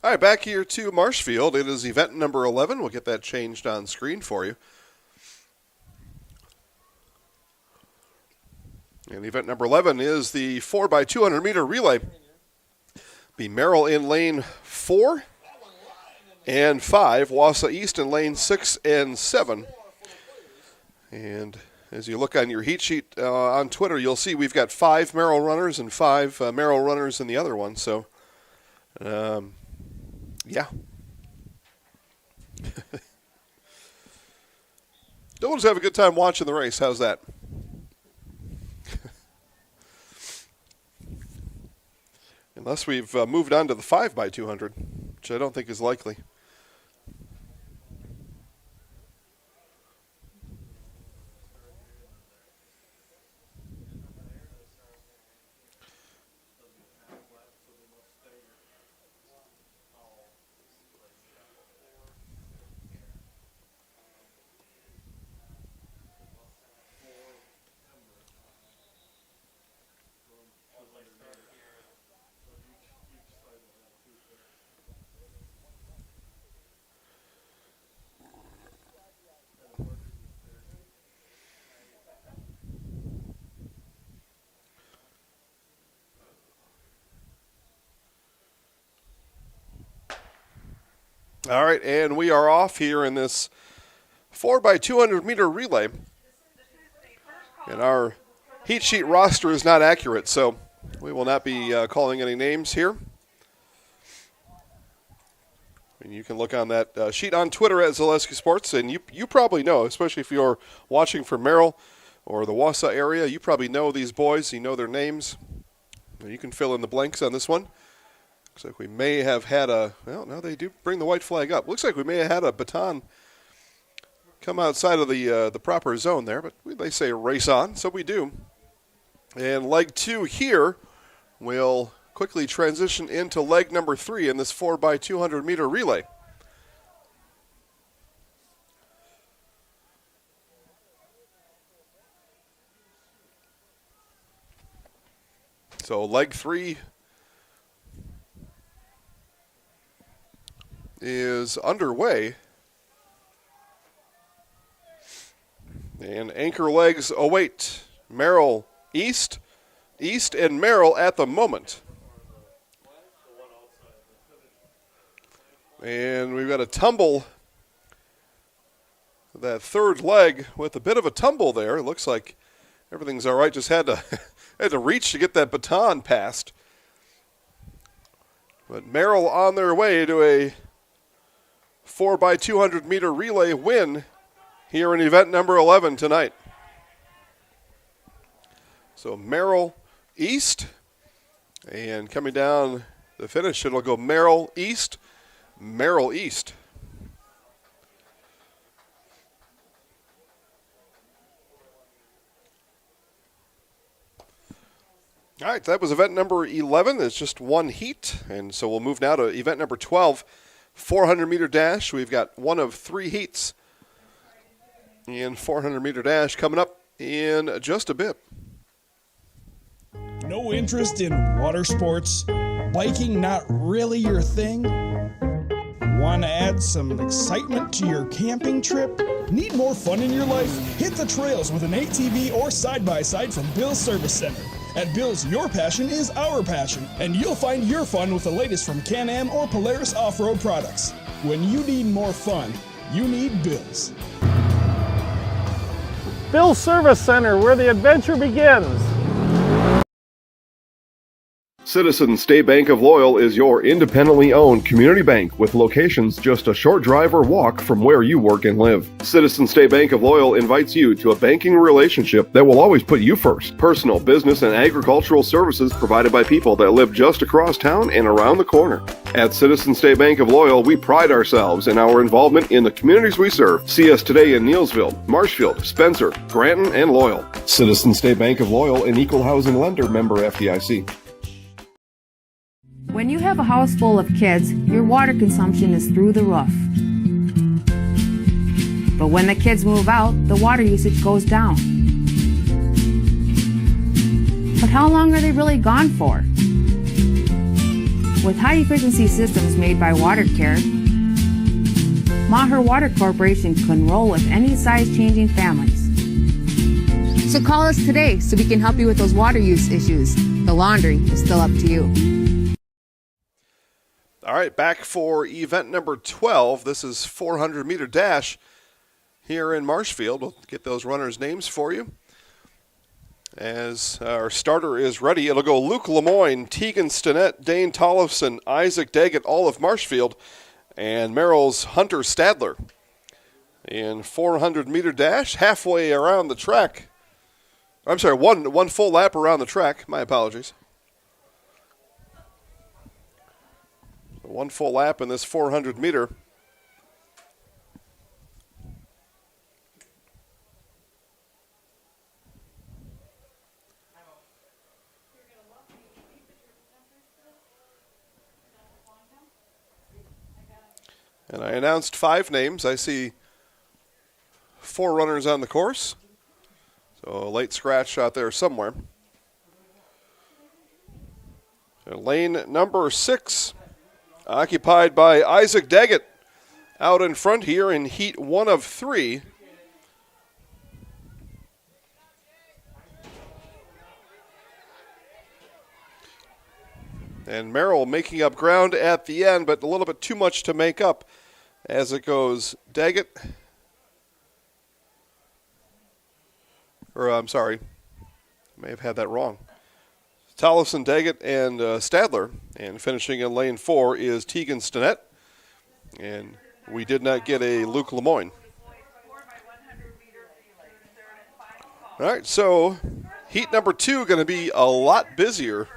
All right, back here to Marshfield. It is event number 11. We'll get that changed on screen for you. And event number 11 is the 4x200 meter relay. Be Merrill in lane 4 and 5, Wausau East in lane 6 and 7. And as you look on your heat sheet on Twitter, you'll see we've got 5 Merrill runners and 5 Merrill runners in the other one. So, yeah. Don't just have a good time watching the race. How's that? Unless we've moved on to the 5x200, which I don't think is likely. All right, and we are off here in this 4x200 meter relay. And our heat sheet roster is not accurate, so we will not be calling any names here. And you can look on that sheet on Twitter at Zaleski Sports, and you probably know, especially if you're watching from Merrill or the Wausau area, you probably know these boys, you know their names. You can fill in the blanks on this one. Looks like we may have had well, no, they do bring the white flag up. Looks like we may have had a baton come outside of the proper zone there, but they say race on, so we do. And leg 2 here will quickly transition into leg number 3 in this 4x200 meter relay. So leg 3 is underway. And anchor legs await Merrill East and Merrill at the moment. And we've got a tumble. That third leg with a bit of a tumble there. It looks like everything's all right. Just had to reach to get that baton passed. But Merrill on their way to a 4x200 meter relay win here in event number 11 tonight. So Merrill East, and coming down the finish, it'll go Merrill East, Merrill East. All right, that was event number 11. It's just one heat, and so we'll move now to event number 12, 400-meter dash. We've got one of three heats in 400-meter dash coming up in just a bit. No interest in water sports? Biking not really your thing? Want to add some excitement to your camping trip? Need more fun in your life? Hit the trails with an ATV or side-by-side from Bill's Service Center. At Bill's, your passion is our passion, and you'll find your fun with the latest from Can-Am or Polaris off-road products. When you need more fun, you need Bill's. Bill's Service Center, where the adventure begins. Citizens State Bank of Loyal is your independently owned community bank with locations just a short drive or walk from where you work and live. Citizens State Bank of Loyal invites you to a banking relationship that will always put you first. Personal, business, and agricultural services provided by people that live just across town and around the corner. At Citizens State Bank of Loyal, we pride ourselves in our involvement in the communities we serve. See us today in Neillsville, Marshfield, Spencer, Granton, and Loyal. Citizens State Bank of Loyal, an equal housing lender, member FDIC. When you have a house full of kids, your water consumption is through the roof. But when the kids move out, the water usage goes down. But how long are they really gone for? With high-efficiency systems made by WaterCare, Maher Water Corporation can roll with any size-changing families. So call us today so we can help you with those water use issues. The laundry is still up to you. All right, back for event number 12. This is 400-meter dash here in Marshfield. We'll get those runners' names for you. As our starter is ready, it'll go Luke Lemoyne, Tegan Stinnett, Dane Tollefson, Isaac Daggett, all of Marshfield, and Merrill's Hunter Stadler. In 400-meter dash, halfway around the track. I'm sorry, one full lap around the track. My apologies. One full lap in this 400-meter. And I announced 5 names. I see 4 runners on the course. So a late scratch out there somewhere. And lane number 6. Occupied by Isaac Daggett out in front here in heat 1 of 3. And Merrill making up ground at the end, but a little bit too much to make up as it goes Daggett. Or I'm sorry, may have had that wrong. Tollefson, Daggett, and Stadler. And finishing in lane 4 is Tegan Stinnett. And we did not get a Luke Lemoyne. All right, so heat number 2 going to be a lot busier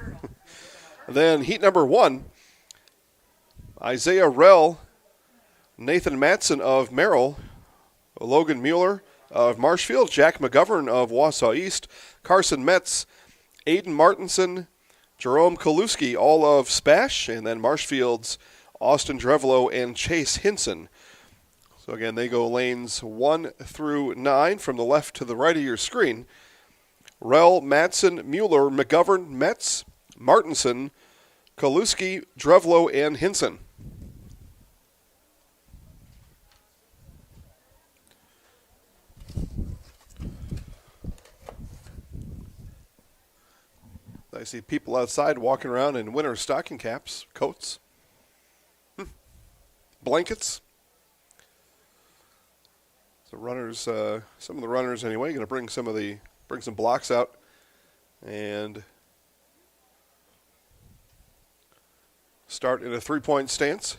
than heat number 1. Isaiah Rell, Nathan Matson of Merrill, Logan Mueller of Marshfield, Jack McGovern of Wausau East, Carson Metz, Aiden Martinson, Jerome Kaluski, all of SPASH, and then Marshfield's Austin Drevelo and Chase Hinson. So again, they go lanes 1 through 9 from the left to the right of your screen. Rell, Matson, Mueller, McGovern, Metz, Martinson, Kaluski, Drevelo, and Hinson. I see people outside walking around in winter stocking caps, coats, blankets. So runners, some of the runners anyway, going to bring some blocks out and start in a 3-point stance.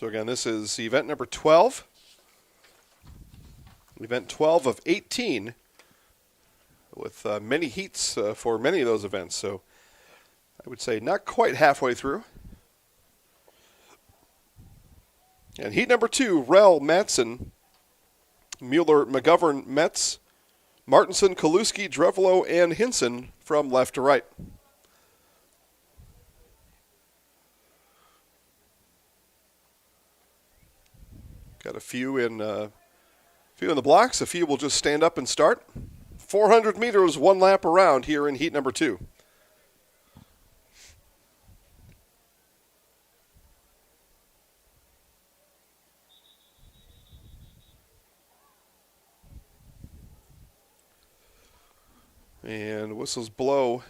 So again, this is event number 12. Event 12 of 18 with many heats for many of those events. So I would say not quite halfway through. And heat number 2, Rell, Matson, Mueller, McGovern, Metz, Martinson, Kaluski, Drevelo, and Hinson from left to right. Got a few in the blocks. A few will just stand up and start. 400 meters, one lap around here in heat number 2. And whistles blow.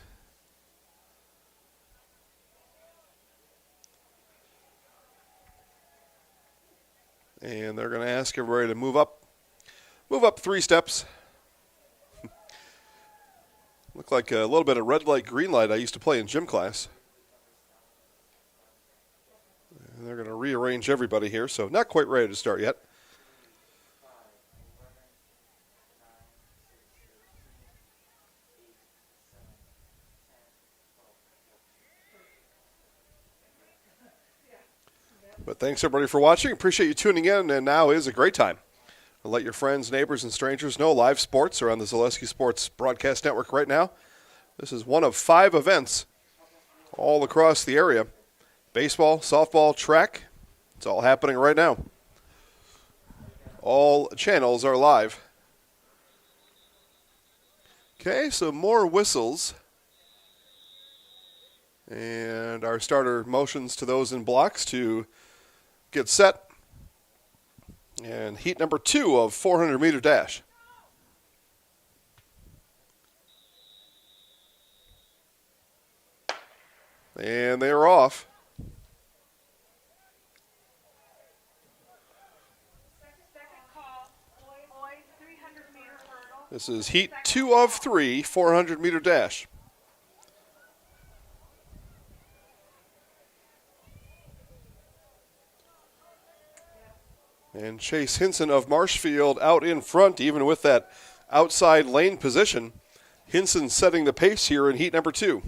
And they're going to ask everybody to move up 3 steps. Look like a little bit of red light, green light I used to play in gym class. And they're going to rearrange everybody here, so not quite ready to start yet. But thanks, everybody, for watching. Appreciate you tuning in, and now is a great time. Let your friends, neighbors, and strangers know live sports are on the Zaleski Sports Broadcast Network right now. This is one of 5 events all across the area. Baseball, softball, track. It's all happening right now. All channels are live. Okay, so more whistles. And our starter motions to those in blocks to get set. And heat number 2 of 400-meter dash. And they are off. This is heat 2 of 3, 400-meter dash. And Chase Hinson of Marshfield out in front, even with that outside lane position. Hinson setting the pace here in heat number 2.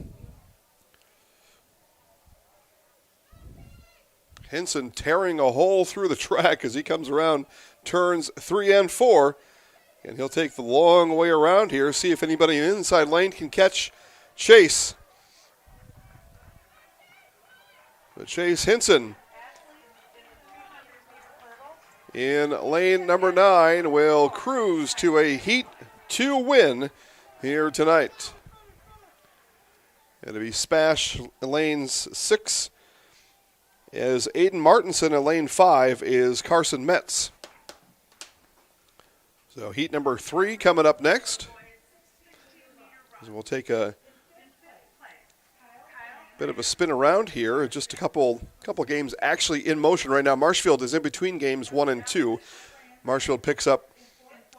Hinson tearing a hole through the track as he comes around turns 3 and 4. And he'll take the long way around here, see if anybody in the inside lane can catch Chase. But Chase Hinson in lane number 9 will cruise to a heat 2 win here tonight. It'll be SPASH lanes 6 as Aiden Martinson, in lane 5 is Carson Metz. So heat number 3 coming up next. So we'll take a bit of a spin around here. Just a couple games actually in motion right now. Marshfield is in between games 1 and 2. Marshfield picks up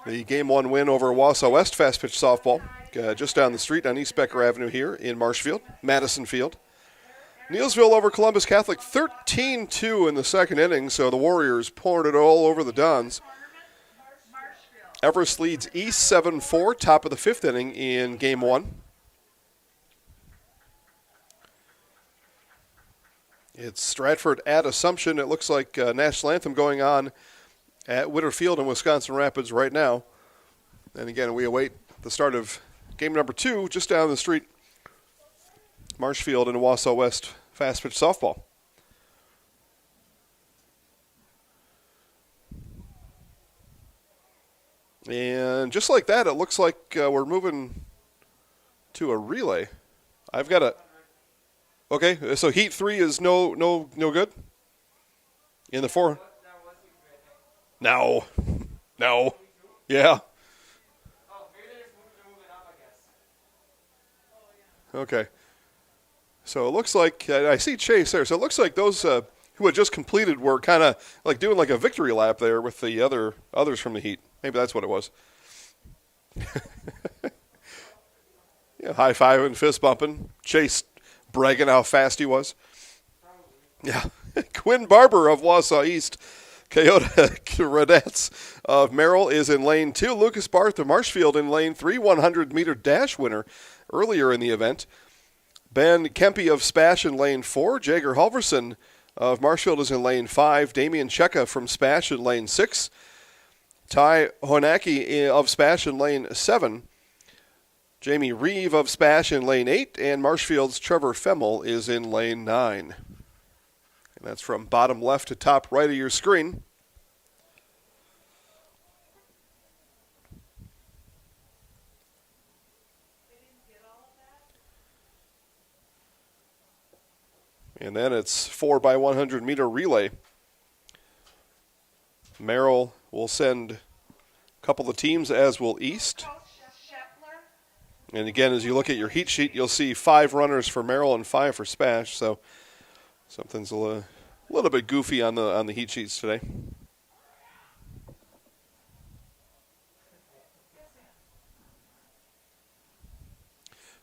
the game 1 win over Wausau West fast pitch softball just down the street on East Becker Avenue here in Marshfield, Madison Field. Neilsville over Columbus Catholic 13-2 in the second inning, so the Warriors poured it all over the Dons. Everest leads East 7-4, top of the 5th inning in game 1. It's Stratford at Assumption. It looks like national anthem going on at Witter Field in Wisconsin Rapids right now. And again, we await the start of game number 2 just down the street. Marshfield and Wausau West fast pitch softball. And just like that, it looks like we're moving to a relay. I've got a... Okay, so heat 3 is no good? In the 4? No. Yeah. Okay. So it looks like, I see Chase there, so it looks like those who had just completed were kind of like doing like a victory lap there with the others from the heat. Maybe that's what it was. Yeah, high-fiving, fist bumping. Chase bragging how fast he was. Yeah. Quinn Barber of Wausau East. Coyote Radettes of Merrill is in lane 2. Lucas Barth of Marshfield in lane 3, 100-meter dash winner earlier in the event. Ben Kempe of SPASH in lane 4. Jager Halverson of Marshfield is in lane 5. Damian Cheka from SPASH in lane 6. Ty Honaki of SPASH in lane 7. Jamie Reeve of SPASH in lane 8. And Marshfield's Trevor Femmel is in lane 9. And that's from bottom left to top right of your screen. And then it's 4x100 meter relay. Merrill will send a couple of teams, as will East. And again, as you look at your heat sheet, you'll see 5 runners for Merrill and 5 for SPASH. So something's a little bit goofy on the heat sheets today.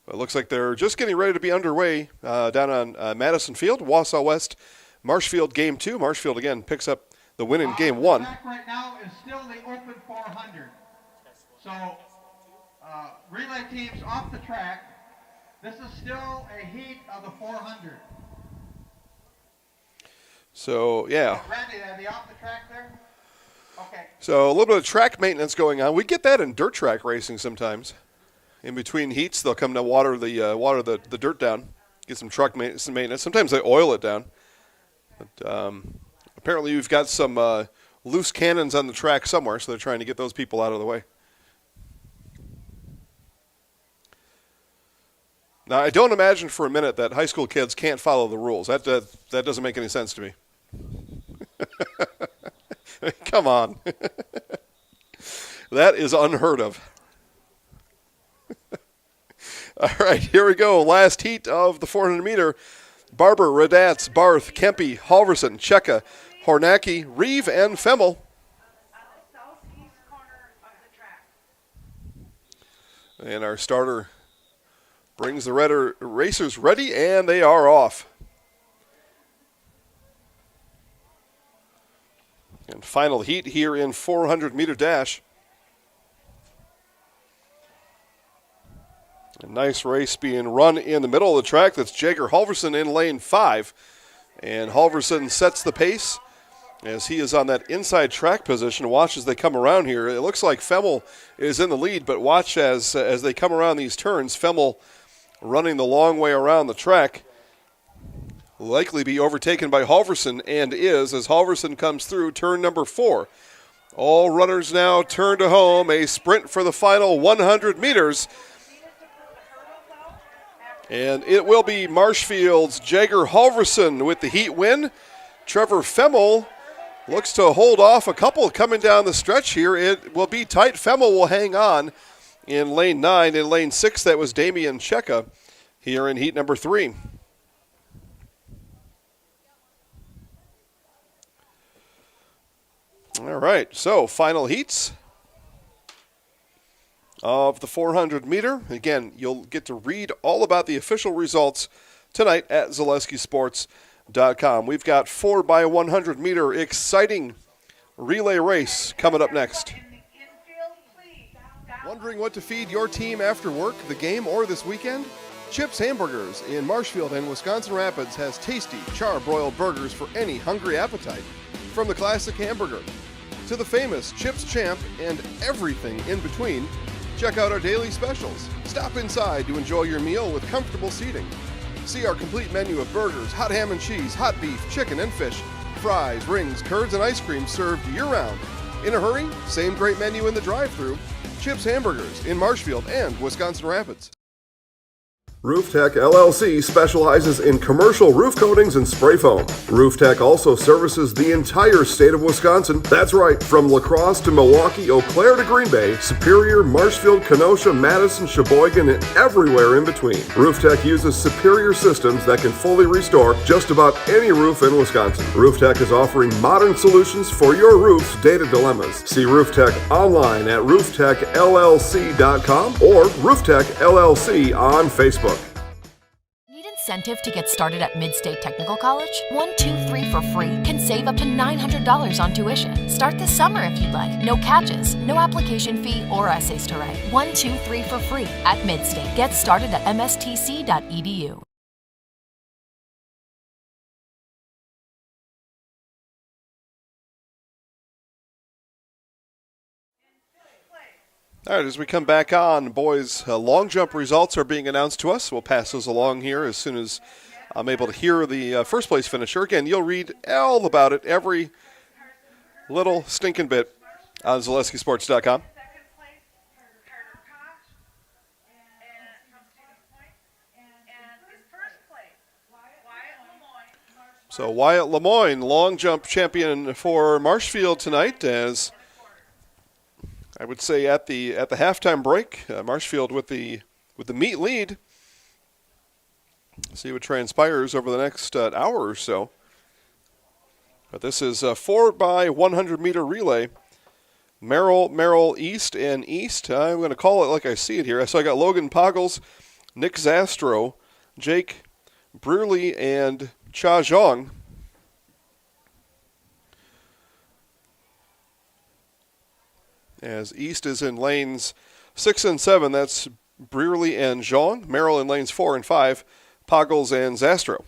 It looks like they're just getting ready to be underway down on Madison Field, Wausau West, Marshfield Game 2. Marshfield, again, picks up the win in Game 1. The track right now is still the open 400. So, relay teams off the track. This is still a heat of the 400. So, yeah. Randy, are they off the track there? Okay. So, a little bit of track maintenance going on. We get that in dirt track racing sometimes. In between heats, they'll come to water the dirt down, get some truck maintenance. Sometimes they oil it down. But apparently you've got some loose cannons on the track somewhere, so they're trying to get those people out of the way. Now, I don't imagine for a minute that high school kids can't follow the rules. That doesn't make any sense to me. Come on. That is unheard of. All right, here we go. Last heat of the 400-meter. Barber, Radatz, Barth, Kempe, Halverson, Cheka, Hornacki, Reeve, and Femmel. And our starter brings the racers ready, and they are off. And final heat here in 400-meter dash. A nice race being run in the middle of the track. That's Jager Halverson in lane 5. And Halverson sets the pace as he is on that inside track position. Watch as they come around here. It looks like Femmel is in the lead, but watch as they come around these turns. Femmel running the long way around the track. Likely be overtaken by Halverson, and is, as Halverson comes through turn number 4. All runners now turn to home. A sprint for the final 100 meters. And it will be Marshfield's Jager Halverson with the heat win. Trevor Femmel looks to hold off a couple coming down the stretch here. It will be tight. Femmel will hang on in lane 9. In lane 6, that was Damian Cheka here in heat number 3. All right, so final heats of the 400 meter. Again, you'll get to read all about the official results tonight at ZaleskiSports.com. We've got 4x100 meter exciting relay race coming up next. Wondering what to feed your team after work, the game, or this weekend? Chips Hamburgers in Marshfield and Wisconsin Rapids has tasty char-broiled burgers for any hungry appetite. From the classic hamburger to the famous Chips Champ and everything in between, check out our daily specials. Stop inside to enjoy your meal with comfortable seating. See our complete menu of burgers, hot ham and cheese, hot beef, chicken and fish, fries, rings, curds, and ice cream served year-round. In a hurry? Same great menu in the drive-thru. Chips Hamburgers in Marshfield and Wisconsin Rapids. Roof Tech LLC specializes in commercial roof coatings and spray foam. Roof Tech also services the entire state of Wisconsin. That's right, from La Crosse to Milwaukee, Eau Claire to Green Bay, Superior, Marshfield, Kenosha, Madison, Sheboygan, and everywhere in between. Roof Tech uses superior systems that can fully restore just about any roof in Wisconsin. Roof Tech is offering modern solutions for your roof's data dilemmas. See Roof Tech online at rooftechllc.com or Roof Tech LLC on Facebook. incentive to get started at Mid-State Technical College? 1, 2, 3 for free can save up to $900 on tuition. Start this summer if you'd like. No catches, no application fee or essays to write. 1, 2, 3 for free at Mid-State. Get started at mstc.edu. All right, as we come back on, boys, long jump results are being announced to us. We'll pass those along here as soon as I'm able to hear the first place finisher. Again, you'll read all about it, every little stinking bit on ZaleskiSports.com. So Wyatt Lemoyne, long jump champion for Marshfield tonight, as I would say at the halftime break, Marshfield with the meat lead. See what transpires over the next hour or so. But this is a 4x100 meter relay. Merrill, East, and East. I'm going to call it like I see it here. So I got Logan Poggles, Nick Zastro, Jake Brewerly, and Cha Zhang. As East is in lanes 6 and 7, that's Brewerly and Zhang. Merrill in lanes 4 and 5, Poggles and Zastro.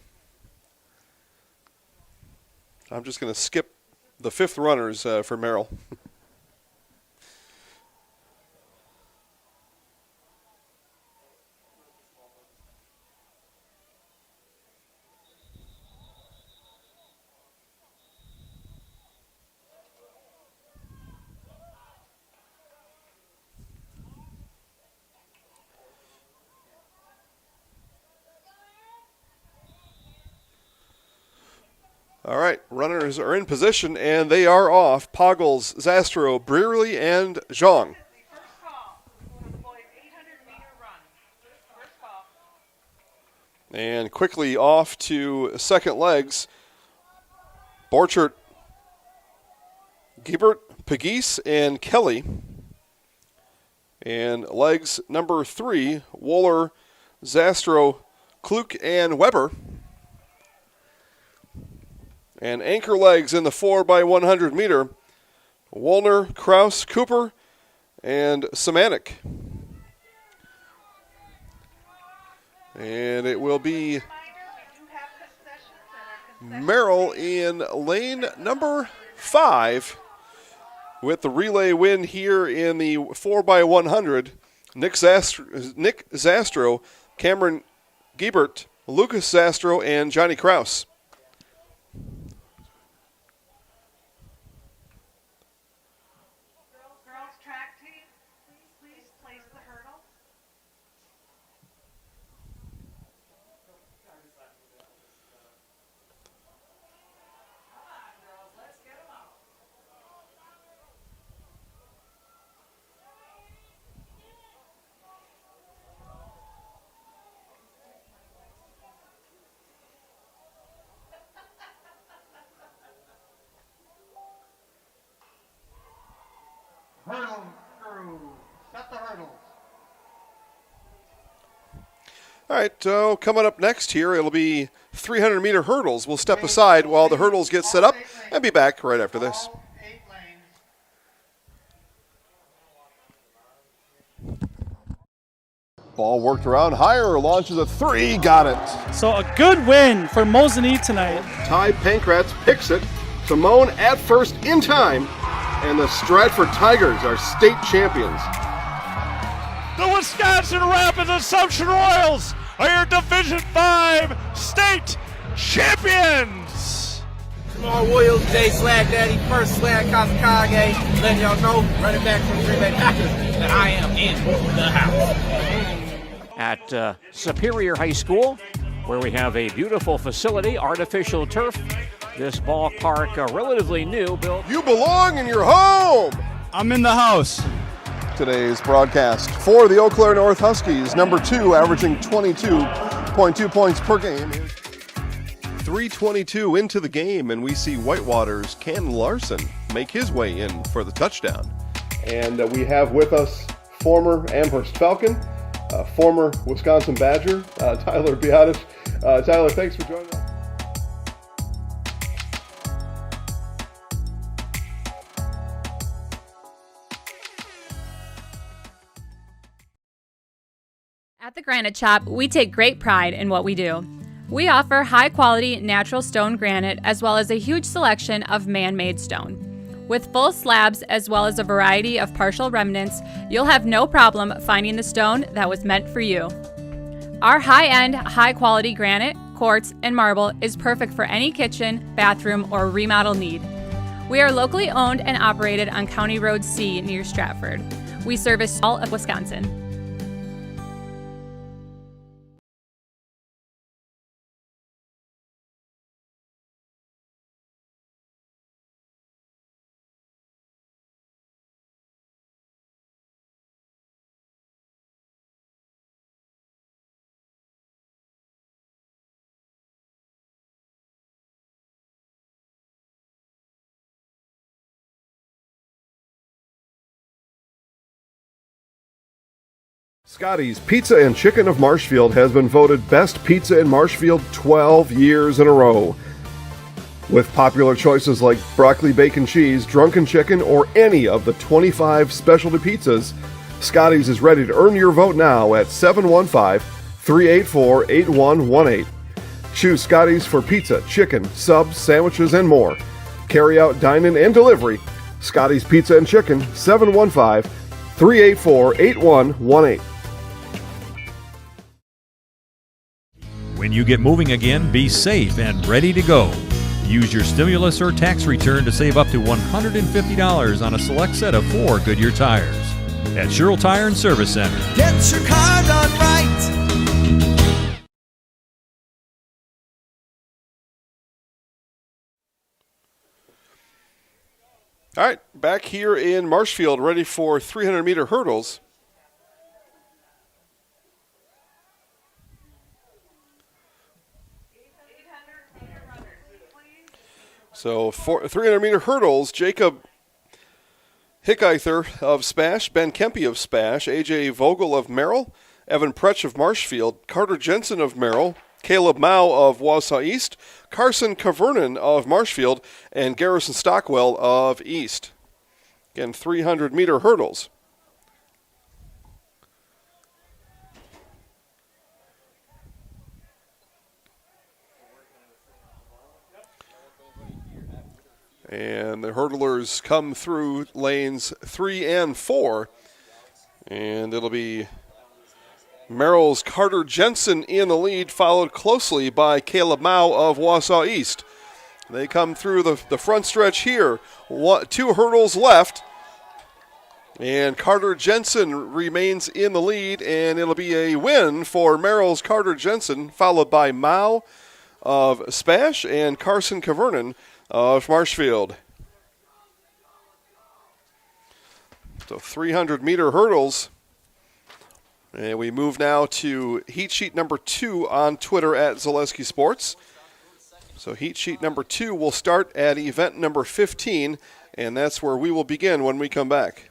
I'm just going to skip the fifth runners for Merrill. All right, runners are in position, and they are off. Poggles, Zastro, Brewerly, and Zhang. And quickly off to second legs, Borchert, Giebert, Pagis, and Kelly. And legs number 3, Wohler, Zastro, Kluk, and Weber. And anchor legs in the 4x100 meter, Wollner, Kraus, Cooper, and Semanik. And it will be Merrill in lane number 5 with the relay win here in the 4x100. Nick Zastro, Cameron Giebert, Lucas Zastro, and Johnny Kraus. Hurdle crew, set the hurdles. All right, so coming up next here, it'll be 300-meter hurdles. We'll step aside while the hurdles get set up and be back right after this. Ball worked around higher, launches a 3, got it. So a good win for Mosinee tonight. Ty Pankratz picks it. Simone at first in time. And the Stratford Tigers are state champions. The Wisconsin Rapids Assumption Royals are your Division 5 state champions. Small Williams, Jay Slag Daddy, first Slag Kazakage, letting y'all know, running back from the Green Bay Packers, that I am in the house. At Superior High School, where we have a beautiful facility, artificial turf. This ballpark, relatively new, built. You belong in your home! I'm in the house. Today's broadcast for the Eau Claire North Huskies, number 2, averaging 22.2 points per game. 3:22 into the game, and we see Whitewater's Cam Larson make his way in for the touchdown. And we have with us former Amherst Falcon, former Wisconsin Badger, Tyler Biadasz. Tyler, thanks for joining us. At the Granite Shop, we take great pride in what we do. We offer high-quality natural stone granite as well as a huge selection of man-made stone. With full slabs as well as a variety of partial remnants, you'll have no problem finding the stone that was meant for you. Our high-end, high-quality granite, quartz, and marble is perfect for any kitchen, bathroom, or remodel need. We are locally owned and operated on County Road C near Stratford. We service all of Wisconsin. Scotty's Pizza and Chicken of Marshfield has been voted Best Pizza in Marshfield 12 years in a row. With popular choices like broccoli bacon cheese, drunken chicken, or any of the 25 specialty pizzas, Scotty's is ready to earn your vote now at 715-384-8118. Choose Scotty's for pizza, chicken, subs, sandwiches, and more. Carry out, dine-in, and delivery. Scotty's Pizza and Chicken, 715-384-8118. When you get moving again, be safe and ready to go. Use your stimulus or tax return to save up to $150 on a select set of 4 Goodyear tires at Sherrill Tire and Service Center. Get your car done right. All right, back here in Marshfield, ready for 300-meter hurdles. So for 300-meter hurdles, Jacob Hickeither of SPASH, Ben Kempe of SPASH, A.J. Vogel of Merrill, Evan Pretsch of Marshfield, Carter Jensen of Merrill, Caleb Mao of Wausau East, Carson Cavernan of Marshfield, and Garrison Stockwell of East. Again, 300-meter hurdles. And the hurdlers come through lanes 3 and 4. And it'll be Merrill's Carter Jensen in the lead, followed closely by Caleb Mao of Wausau East. They come through the front stretch here. 2 hurdles left. And Carter Jensen remains in the lead, and it'll be a win for Merrill's Carter Jensen, followed by Mao of SPASH and Carson Cavernan of Marshfield. So 300-meter hurdles. And we move now to heat sheet number 2 on Twitter at Zaleski Sports. So heat sheet number 2 will start at event number 15, and that's where we will begin when we come back.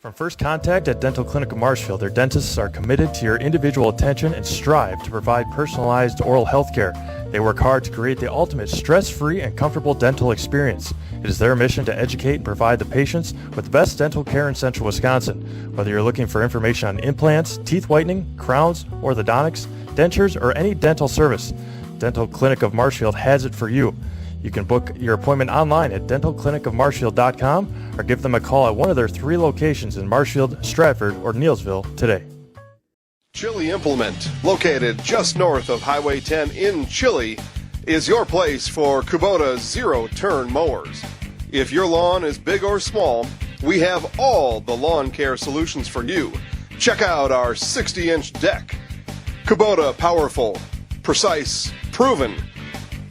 From first contact at Dental Clinic of Marshfield, their dentists are committed to your individual attention and strive to provide personalized oral health care. They work hard to create the ultimate stress-free and comfortable dental experience. It is their mission to educate and provide the patients with the best dental care in central Wisconsin. Whether you're looking for information on implants, teeth whitening, crowns, orthodontics, dentures, or any dental service, Dental Clinic of Marshfield has it for you. You can book your appointment online at dentalclinicofmarshfield.com or give them a call at one of their 3 locations in Marshfield, Stratford, or Neillsville today. Chili Implement, located just north of Highway 10 in Chile, is your place for Kubota zero-turn mowers. If your lawn is big or small, we have all the lawn care solutions for you. Check out our 60-inch deck. Kubota powerful, precise, proven.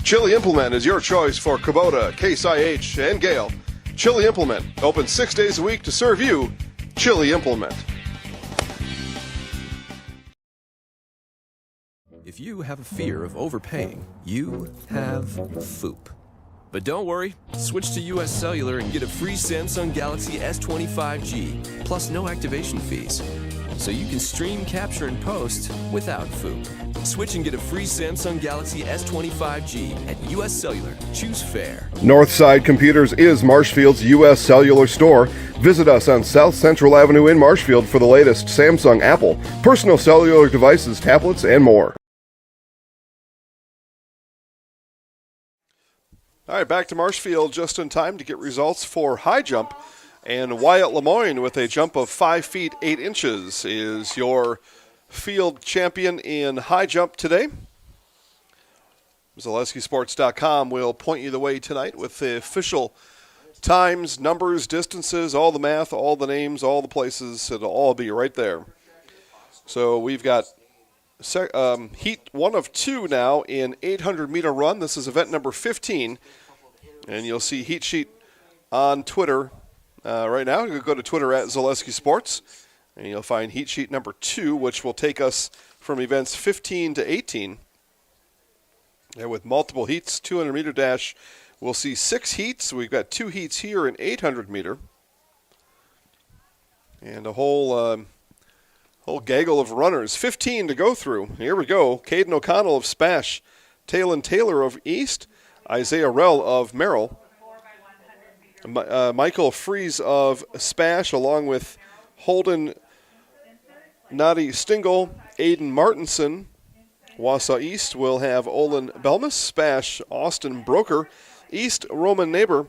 Chili Implement is your choice for Kubota, Case IH, and Gale. Chili Implement, open 6 days a week to serve you. Chili Implement. If you have a fear of overpaying, you have FOOP. But don't worry, switch to US Cellular and get a free Samsung Galaxy S25G, plus no activation fees. so you can stream, capture, and post without FOOP. Switch and get a free Samsung Galaxy S25G at US Cellular. Choose fair. Northside Computers is Marshfield's U.S. Cellular store. Visit us on South Central Avenue in Marshfield for the latest Samsung, Apple, personal cellular devices, tablets, and more. All right, back to Marshfield just in time to get results for high jump. And Wyatt Lemoyne with a jump of 5 feet 8 inches is your field champion in high jump today. ZaleskiSports.com will point you the way tonight with the official times, numbers, distances, all the math, all the names, all the places. It'll all be right there. So we've got heat 1 of 2 now in 800-meter run. This is event number 15. And you'll see heat sheet on Twitter right now. You go to Twitter at Zaleski Sports, and you'll find heat sheet number 2, which will take us from events 15 to 18. And with multiple heats, 200-meter dash, we'll see 6 heats. We've got 2 heats here in 800-meter. And a whole gaggle of runners. 15 to go through. Here we go. Caden O'Connell of SPASH. Talon Taylor of East. Isaiah Rell of Merrill. Michael Fries of SPASH, along with Holden Nadi Stingle. Aiden Martinson. Wausau East will have Olin Belmas. SPASH Austin Broker. East Roman Neighbor.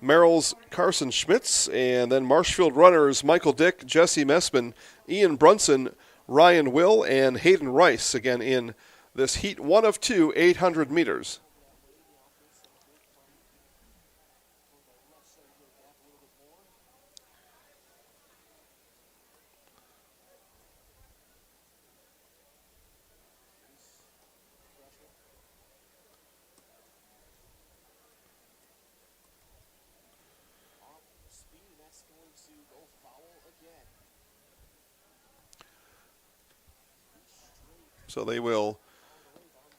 Merrill's Carson Schmitz. And then Marshfield runners Michael Dick, Jesse Messman, Ian Brunson, Ryan Will, and Hayden Rice, again in this heat 1 of 2, 800 meters. So they will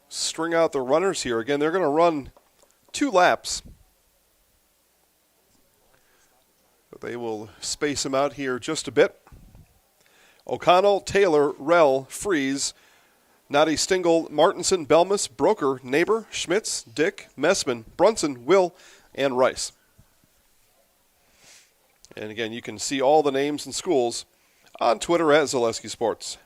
string out the runners here. Again, they're going to run 2 laps. But they will space them out here just a bit. O'Connell, Taylor, Rell, Fries, Nadi Stingle, Martinson, Belmas, Broker, Neighbor, Schmitz, Dick, Messman, Brunson, Will, and Rice. And again, you can see all the names and schools on Twitter at Zaleski Sports.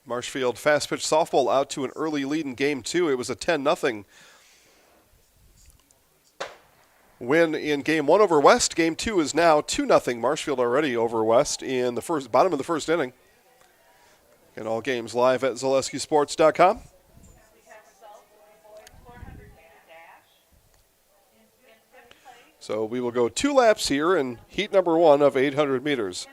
Marshfield fast pitch softball out to an early lead in game 2. It was a 10-0 win in game 1 over West. Game 2 is now 2-0. Marshfield already over West in the bottom of the first inning. And all games live at ZaleskiSports.com. So we will go 2 laps here in heat number 1 of 800 meters.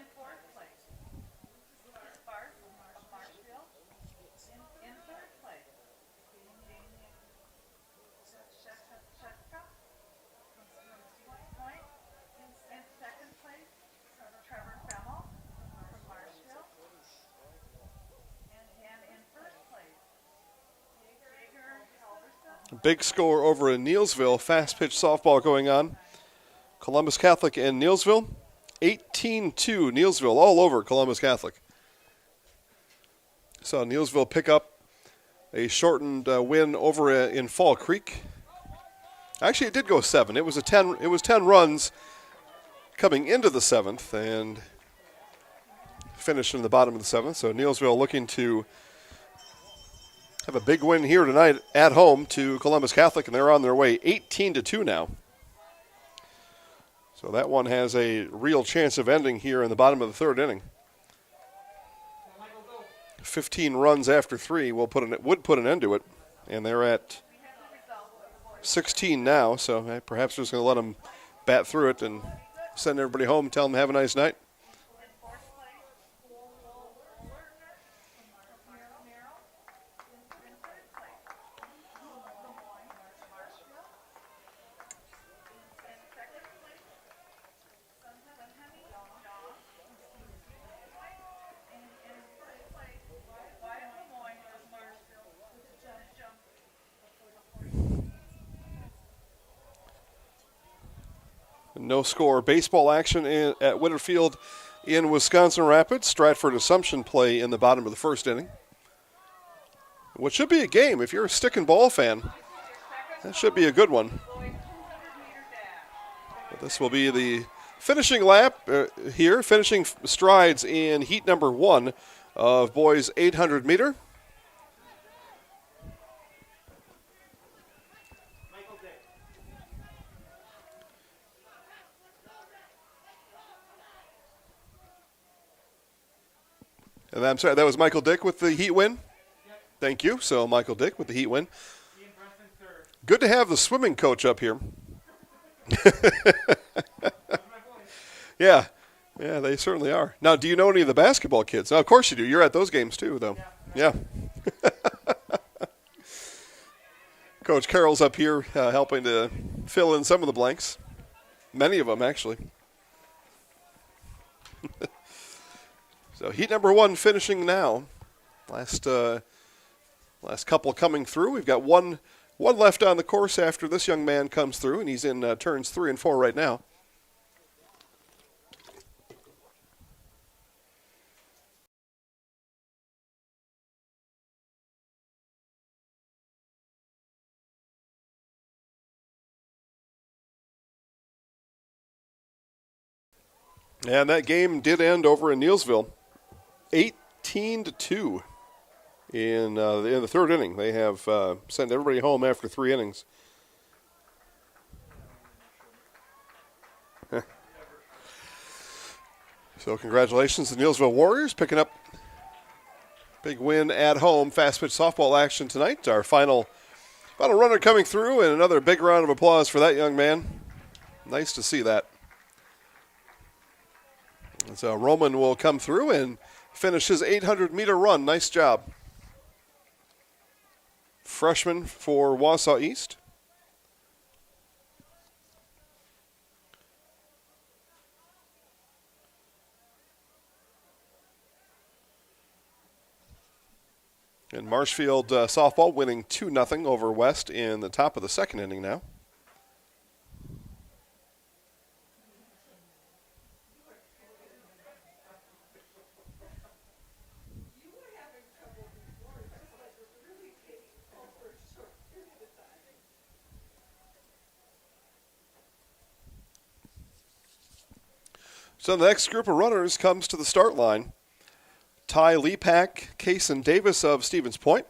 Big score over in Neilsville. Fast pitch softball going on. Columbus Catholic and Neilsville. 18-2 Neilsville all over Columbus Catholic. So Neilsville pick up a shortened win over in Fall Creek. Actually, it did go 7. It was 10 runs coming into the 7th and finished in the bottom of the 7th. So Neilsville looking to have a big win here tonight at home to Columbus Catholic, and they're on their way 18-2 now. So that one has a real chance of ending here in the bottom of the 3rd inning. 15 runs after 3 would put an end to it, and they're at 16 now, so perhaps we're just going to let them bat through it and send everybody home, tell them have a nice night. No score baseball action at Winter Field in Wisconsin Rapids. Stratford Assumption play in the bottom of the first inning. What should be a game, if you're a stick and ball fan, that should be a good one. But this will be the finishing lap here, finishing strides in heat number 1 of boys 800 meter. And I'm sorry, that was Michael Dick with the heat win? Yep. Thank you. So Michael Dick with the heat win. Good to have the swimming coach up here. Yeah, they certainly are. Now, do you know any of the basketball kids? Now, of course you do. You're at those games too, though. Yeah. Coach Carroll's up here helping to fill in some of the blanks. Many of them, actually. So heat number 1 finishing now. Last couple coming through. We've got one left on the course after this young man comes through, and he's in turns 3 and 4 right now. And that game did end over in Neillsville. 18-2 in the third inning. They have sent everybody home after 3 innings. So congratulations to the Neillsville Warriors picking up big win at home. Fast pitch softball action tonight. Our final runner coming through, and another big round of applause for that young man. Nice to see that. And so Roman will come through and finish his 800-meter run. Nice job. Freshman for Wausau East. And Marshfield softball winning 2-0 over West in the top of the second inning now. So the next group of runners comes to the start line. Ty Lepak, Kason Davis of Stevens Point,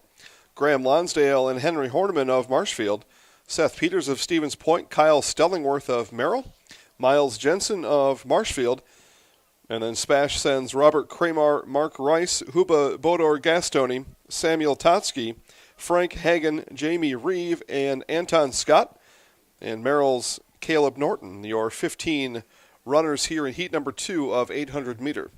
Graham Lonsdale and Henry Horneman of Marshfield, Seth Peters of Stevens Point, Kyle Stellingworth of Merrill, Miles Jensen of Marshfield, and then SPASH sends Robert Kramer, Mark Rice, Huba Bodor Gastoni, Samuel Totsky, Frank Hagen, Jamie Reeve, and Anton Scott, and Merrill's Caleb Norton, your 15 runners here in heat number 2 of 800 meter.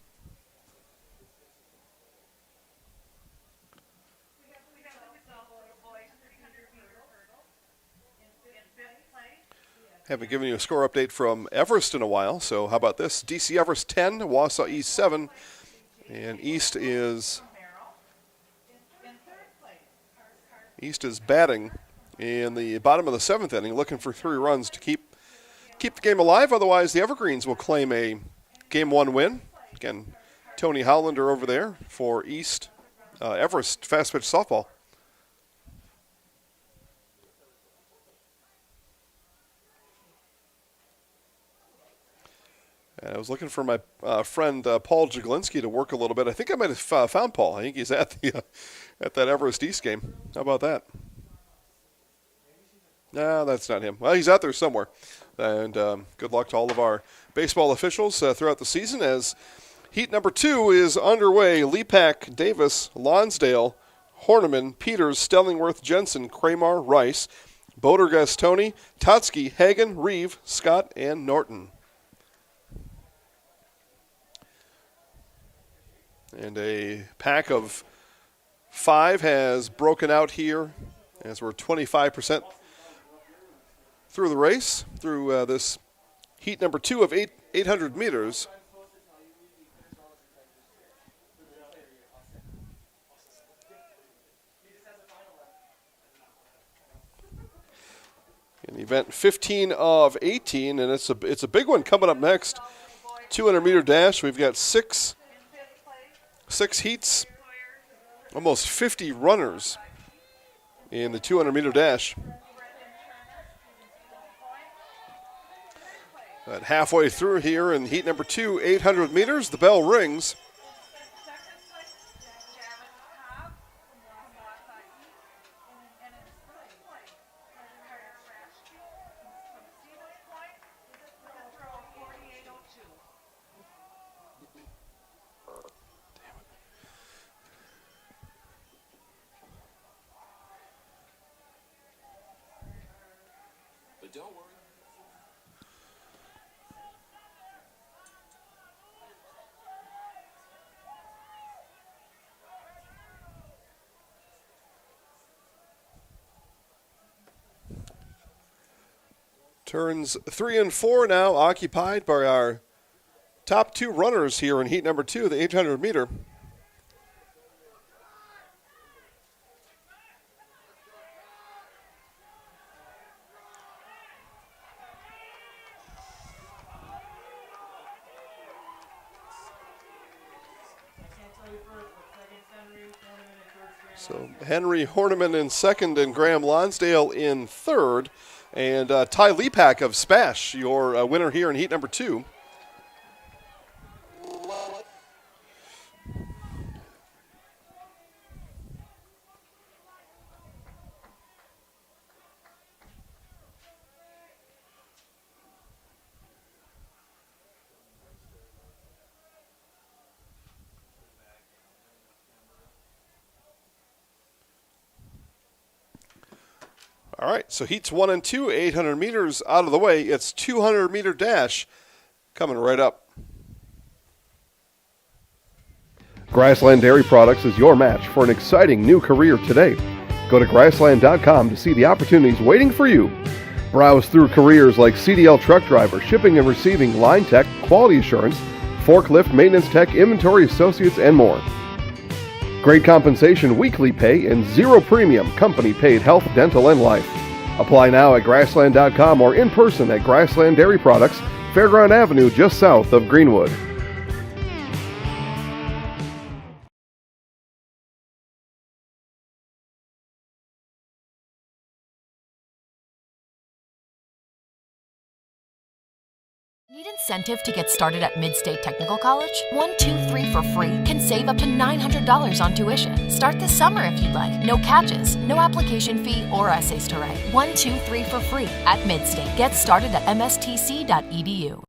Haven't given you a score update from Everest in a while, so how about this? DC Everest 10, Wausau East 7, and East is batting in the bottom of the 7th inning, looking for 3 runs to keep the game alive. Otherwise, the Evergreens will claim a Game 1 win. Again, Tony Hollander over there for East Everest fast pitch softball. I was looking for my friend Paul Jaglinski to work a little bit. I think I might have found Paul. I think he's at the at that Everest East game. How about that? No, that's not him. Well, he's out there somewhere. And good luck to all of our baseball officials throughout the season as heat number 2 is underway. Lepak, Davis, Lonsdale, Horneman, Peters, Stellingworth, Jensen, Kramer, Rice, Boder Gastoni, Totsky, Hagen, Reeve, Scott, and Norton. And a pack of 5 has broken out here as we're 25% through the race, through this heat number 2 of 800 meters. In Event 15 of 18, and it's a big one coming up next. 200-meter dash. We've got six heats, almost 50 runners in the 200-meter dash. But halfway through here in heat number 2, 800 meters, the bell rings. But don't worry. Turns 3 and 4 now occupied by our top 2 runners here in heat number 2, the 800-meter. So Henry Horniman in second and Graham Lonsdale in third. And Ty Lepak of SPASH, your winner here in heat number 2. All right, so heats 1 and 2, 800 meters out of the way. It's 200-meter dash coming right up. Grassland Dairy Products is your match for an exciting new career today. Go to grassland.com to see the opportunities waiting for you. Browse through careers like CDL truck driver, shipping and receiving, line tech, quality assurance, forklift, maintenance tech, inventory associates, and more. Great compensation, weekly pay, and zero premium, company-paid health, dental, and life. Apply now at grassland.com or in person at Grassland Dairy Products, Fairground Avenue, just south of Greenwood. Need incentive to get started at Mid-State Technical College? 1, 2, 3 for free can save up to $900 on tuition. Start this summer if you'd like. No catches, no application fee or essays to write. 1, 2, 3 for free at Mid-State. Get started at mstc.edu.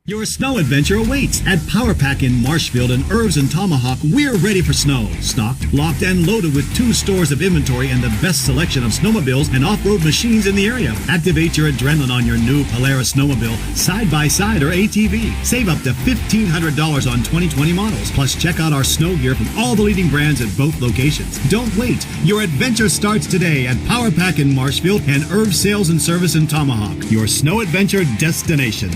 Your snow adventure awaits at Power Pack in Marshfield and Irvs and Tomahawk. We're ready for snow. Stocked, locked, and loaded with 2 stores of inventory and the best selection of snowmobiles and off-road machines in the area. Activate your adrenaline on your new Polaris snowmobile, side-by-side or ATV. Save up to $1,500 on 2020 models. Plus, check out our snow gear from all the leading brands at both locations. Don't wait. Your adventure starts today at Power Pack in Marshfield and Irvs Sales and Service in Tomahawk. Your snow adventure destination.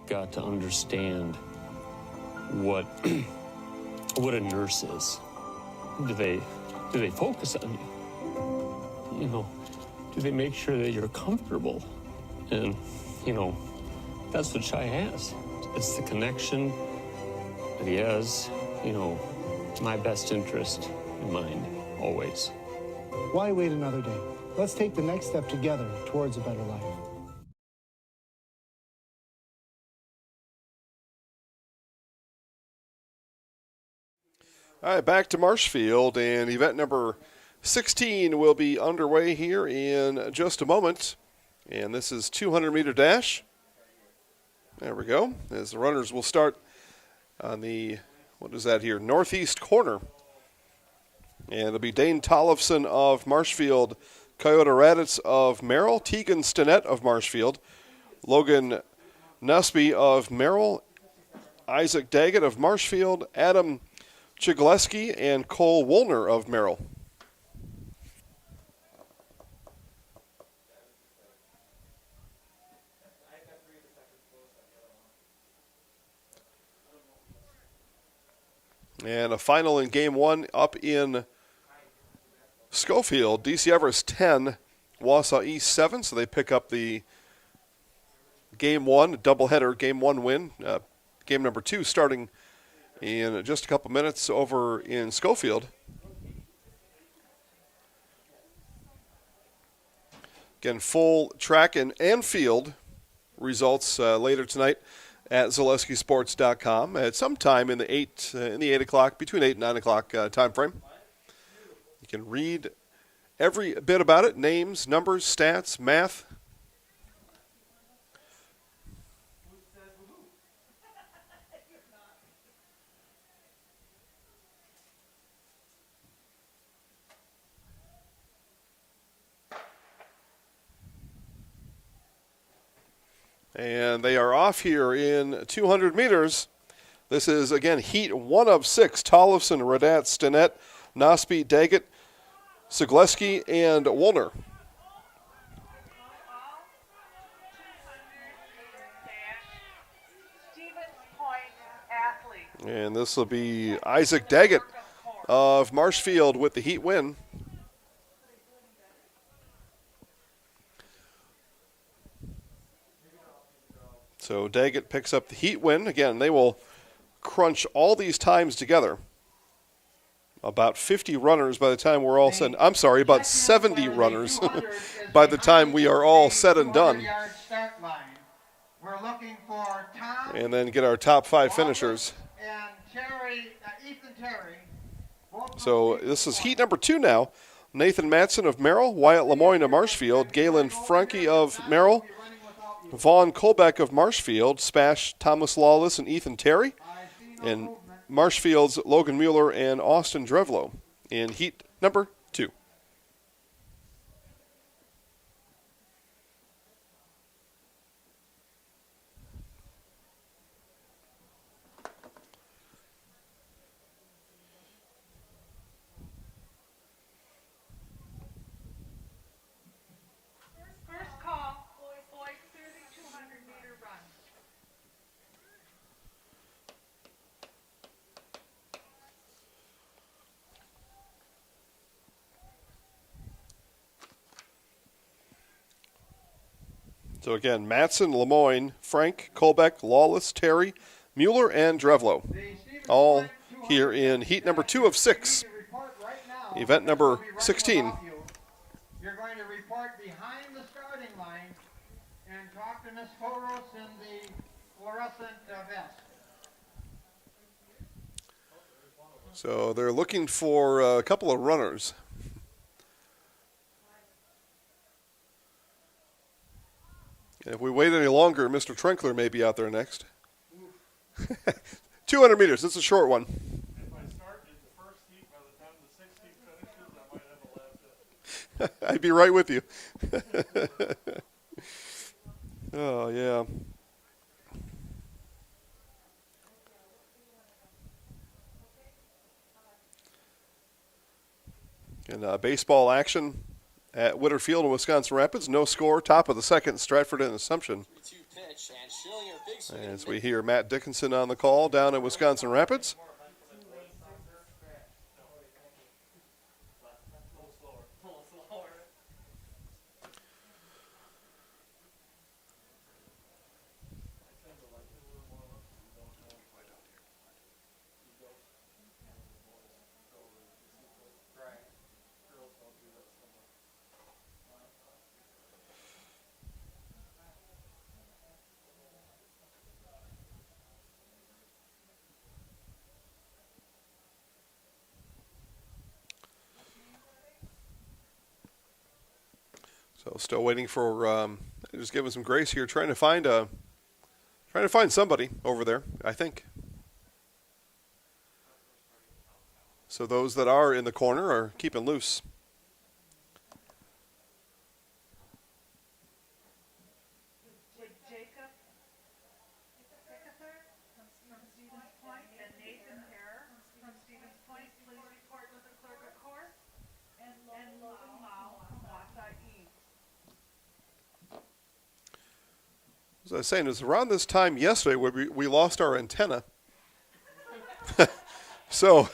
Got to understand what what a nurse is. Do they focus on you? You know, do they make sure that you're comfortable? And you know, that's what Shai has. It's the connection that he has. You know, my best interest in mind always. Why wait another day? Let's take the next step together towards a better life. All right, back to Marshfield, and event number 16 will be underway here in just a moment. And this is 200-meter dash. There we go. As the runners will start on the, what is that here, northeast corner. And it'll be Dane Tollefson of Marshfield, Coyote Raditz of Merrill, Tegan Stinnett of Marshfield, Logan Nusby of Merrill, Isaac Daggett of Marshfield, Adam Chigleski, and Cole Woolner of Merrill. And a final in game one up in Schofield. DC Everest 10, Wausau East 7, so they pick up the game one, doubleheader, game one win. Game number 2 starting in just a couple minutes over in Schofield. Again, full track and field results later tonight at ZaleskiSports.com at some time in the 8 o'clock, between 8 and 9 o'clock time frame. You can read every bit about it, names, numbers, stats, math. And they are off here in 200 meters. This is, again, heat 1 of 6. Tollefson, Radat, Stinnett, Nosby, Daggett, Sigleski, and Woolner. And this will be Isaac Daggett of Marshfield with the heat win. So Daggett picks up the heat win. Again, they will crunch all these times together. About 50 runners by the time we're all said. I'm sorry, about 70 runners by the time we are all said and done. We're looking for Tom and then get our top 5 finishers. and Ethan Terry. So this is heat number 2 now. Nathan Matson of Merrill, Wyatt Lemoyne of Marshfield, Galen Franke of Merrill, Vaughn Colbeck of Marshfield, SPASH Thomas Lawless and Ethan Terry, and Marshfield's Logan Mueller and Austin Drevlo in heat number 2. First call, boys through the 200-meter run. So again, Matson, Lemoyne, Frank, Colbeck, Lawless, Terry, Mueller, and Drevlo. All here in heat number 2 of 6. Event number 16. You're going to report behind the starting line and talk to Miss Koros in the fluorescent vest. So they're looking for a couple of runners. If we wait any longer, Mr. Trinkler may be out there next. 200 meters. It's a short one. If I start in the first heat, by the time the 6th heat finishes, I might have a lap to. I'd be right with you. Oh, yeah. And baseball action at Witter Field in Wisconsin Rapids. No score. Top of the second, Stratford and Assumption. As we hear Matt Dickinson on the call down in Wisconsin Rapids. So still waiting for just giving some grace here, trying to find somebody over there, I think. So those that are in the corner are keeping loose. Jacob from Stevens Point and Nathan Herr from Stevens Point, please report to the clerk of course, and Logan Lau from Wausau East. As I was saying, it was around this time yesterday where we lost our antenna. So,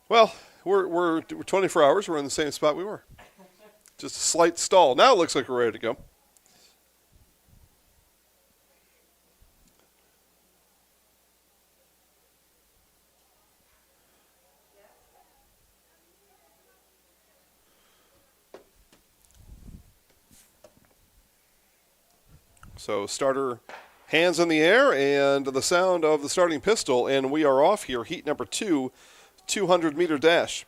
well, we're 24 hours. We're in the same spot we were. Just a slight stall. Now it looks like we're ready to go. So starter hands in the air and the sound of the starting pistol, and we are off here. Heat number 2, 200-meter dash.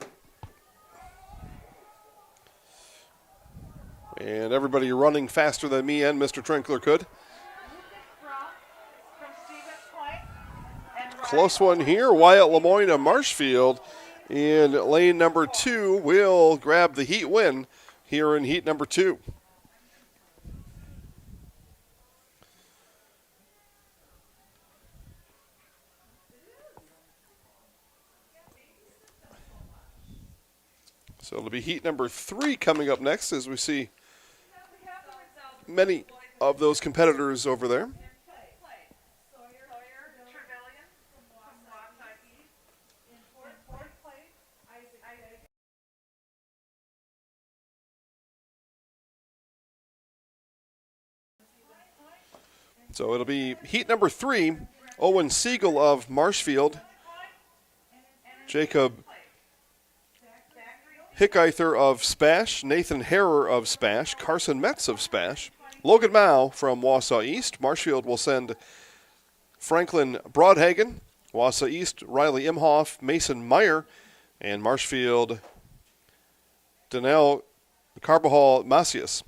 And everybody running faster than me and Mr. Trinkler could. Close one here. Wyatt Lemoyne of Marshfield in lane number 2 will grab the heat win here in heat number 2. So it'll be heat number 3 coming up next as we see many of those competitors over there. So it'll be heat number 3, Owen Siegel of Marshfield, Jacob Hickeither of SPASH, Nathan Harrer of SPASH, Carson Metz of SPASH, Logan Mao from Wausau East. Marshfield will send Franklin Broadhagen, Wausau East, Riley Imhoff, Mason Meyer, and Marshfield Danelle Carbajal Macias.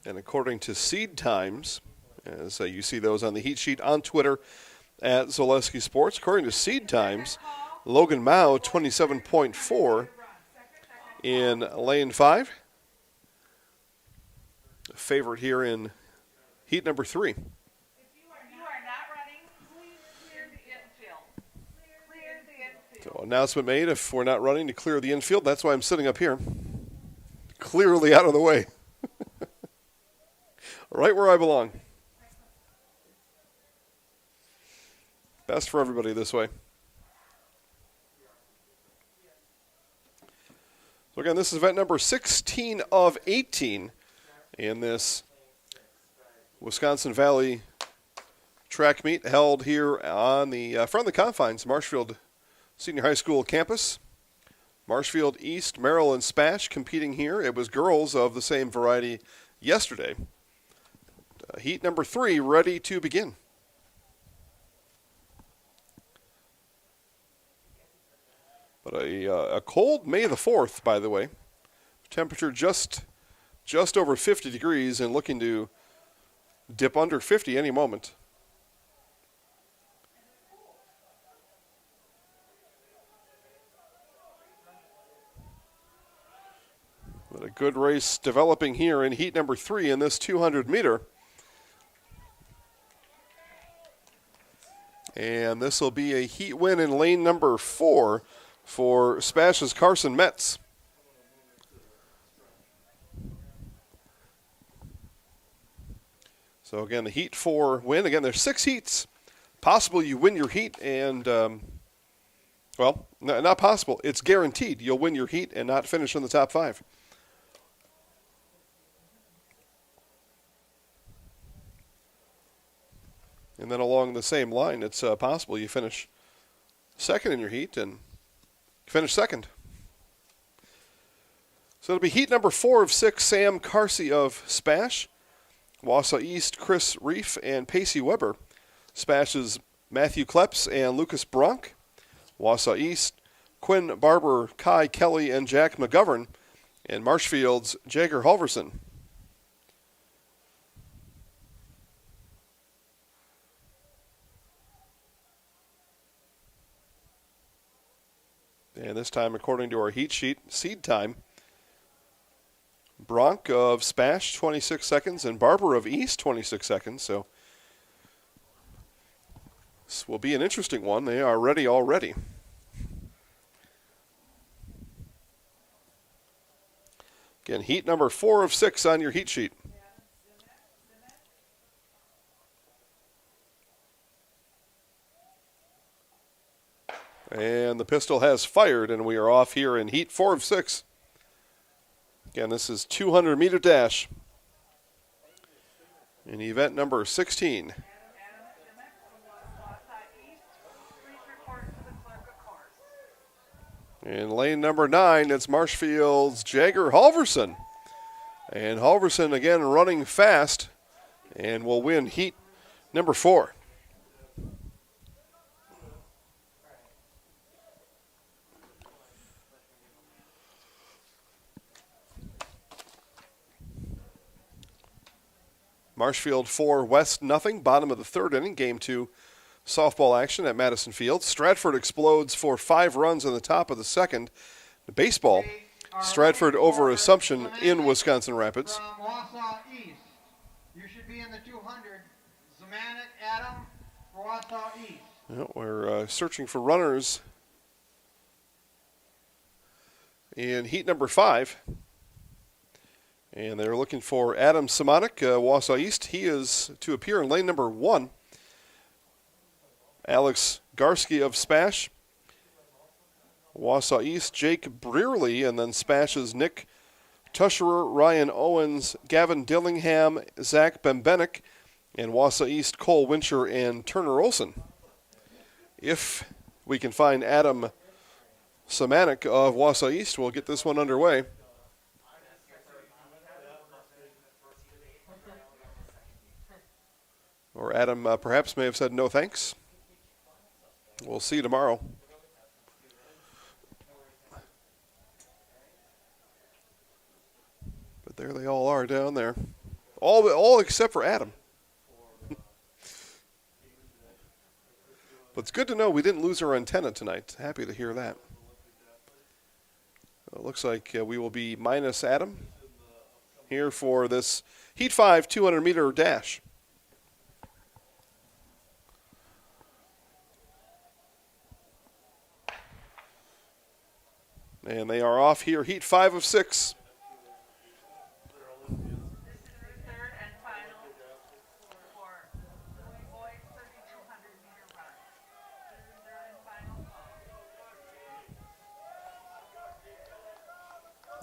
And according to seed times, as you see those on the heat sheet on Twitter at Zaleski Sports, according to seed times, Logan Mao 27.4 in lane 5. A favorite here in heat number 3. So announcement made if we're not running to clear the infield. That's why I'm sitting up here, clearly out of the way. Right where I belong. Best for everybody this way. So again, this is event number 16 of 18 in this Wisconsin Valley track meet held here on the front of the confines, Marshfield Senior High School campus. Marshfield East, Merrill, and SPASH competing here. It was girls of the same variety yesterday. Heat number 3 ready to begin. But a cold May the 4th, by the way. Temperature just over 50 degrees and looking to dip under 50 any moment. But a good race developing here in heat number 3 in this 200 meter. And this will be a heat win in lane number 4 for SPASH's Carson Metz. So again, the heat 4 win. Again, there's 6 heats. Possible you win your heat and, well, not possible. It's guaranteed you'll win your heat and not finish in the top 5. And then along the same line, it's possible you finish second in your heat and finish second. So it'll be heat number 4 of 6, Sam Carsey of SPASH, Wausau East, Chris Reef, and Pacey Weber. SPASH's Matthew Kleps and Lucas Bronk. Wausau East, Quinn Barber, Kai Kelly, and Jack McGovern. And Marshfield's Jagger Halverson. And this time, according to our heat sheet, seed time, Bronk of SPASH, 26 seconds, and Barber of East, 26 seconds. So this will be an interesting one. They are ready already. Again, heat number 4 of 6 on your heat sheet. And the pistol has fired, and we are off here in heat 4 of 6. Again, this is 200-meter dash in event number 16. In lane number 9, it's Marshfield's Jagger Halverson. And Halverson again running fast and will win heat number 4. Marshfield 4, West nothing. Bottom of the 3rd inning, game 2 softball action at Madison Field. Stratford explodes for 5 runs in the top of the 2nd. Baseball, Stratford over Assumption in Wisconsin Rapids. From Wausau East, you should be in the 200. Zemanek Adam for Wausau East. Well, we're searching for runners in heat number 5. And they're looking for Adam Simonik, Wausau East. He is to appear in lane number 1. Alex Garski of SPASH. Wausau East, Jake Brearley, and then SPASH's Nick Tusherer, Ryan Owens, Gavin Dillingham, Zach Bembenek, and Wausau East, Cole Wincher, and Turner Olson. If we can find Adam Simonik of Wausau East, we'll get this one underway. Or Adam perhaps may have said no thanks. We'll see tomorrow. But there they all are down there. All except for Adam. But it's good to know we didn't lose our antenna tonight. Happy to hear that. It looks like we will be minus Adam here for this Heat 5 200-meter dash. And they are off here, heat 5 of 6.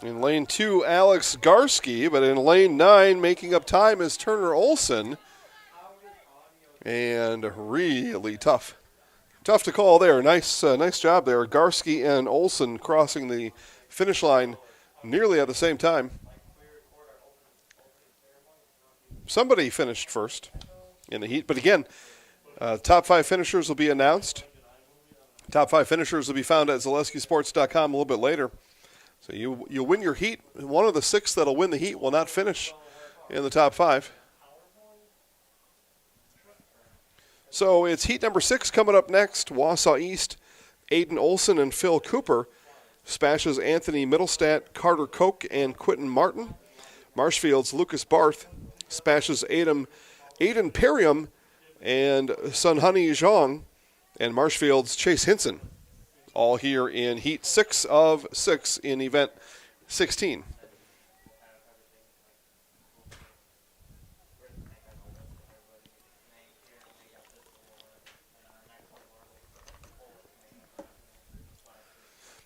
In lane 2, Alex Garski, but in lane 9, making up time is Turner Olson. And really tough. Tough to call there. Nice job there. Garski and Olson crossing the finish line nearly at the same time. Somebody finished first in the heat. But again, top 5 finishers will be announced. Top 5 finishers will be found at ZaleskiSports.com a little bit later. So you win your heat. One of the 6 that'll win the heat will not finish in the top 5. So it's heat number 6 coming up next. Wausau East, Aiden Olson and Phil Cooper. SPASH's Anthony Middlestat, Carter Koch, and Quentin Martin. Marshfield's Lucas Barth. SPASH's Aiden Perriam and Sunhoney Zhang. And Marshfield's Chase Hinson. All here in heat 6 of 6 in event 16.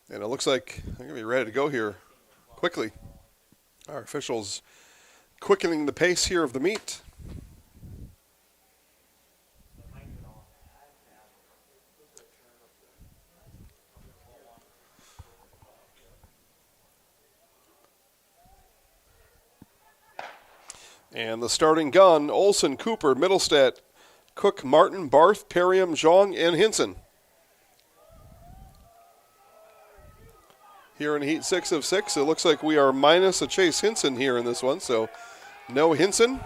And it looks like they're going to be ready to go here quickly. Our officials quickening the pace here of the meet. And the starting gun, Olson, Cooper, Middlestat, Cook, Martin, Barth, Perriam, Zhang, and Hinson. Here in heat 6 of 6, it looks like we are minus a Chase Hinson here in this one, so no Hinson.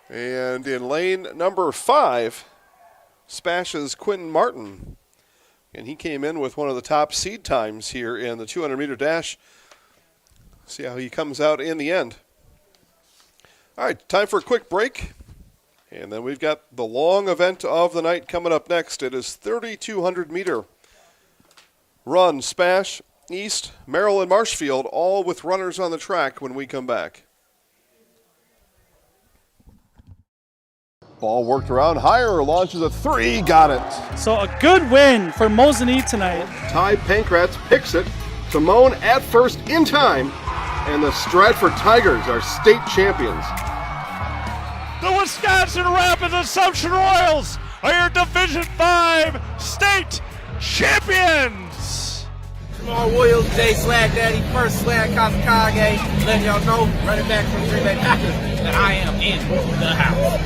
And in lane number 5, SPASH's Quentin Martin. And he came in with one of the top seed times here in the 200-meter dash. See how he comes out in the end. All right, time for a quick break. And then we've got the long event of the night coming up next. It is 3,200 meter run, SPASH, East, Merrill, and Marshfield, all with runners on the track when we come back. Ball worked around, higher, launches a 3, got it. So a good win for Mosinee tonight. Ty Pankratz picks it. Simone at first in time, and the Stratford Tigers are state champions. The Wisconsin Rapids Assumption Royals are your Division 5 state champions. Small Williams, J Slag Daddy, first Slag Kazakage, letting y'all know, running back from Green Bay Packers, that I am in the house.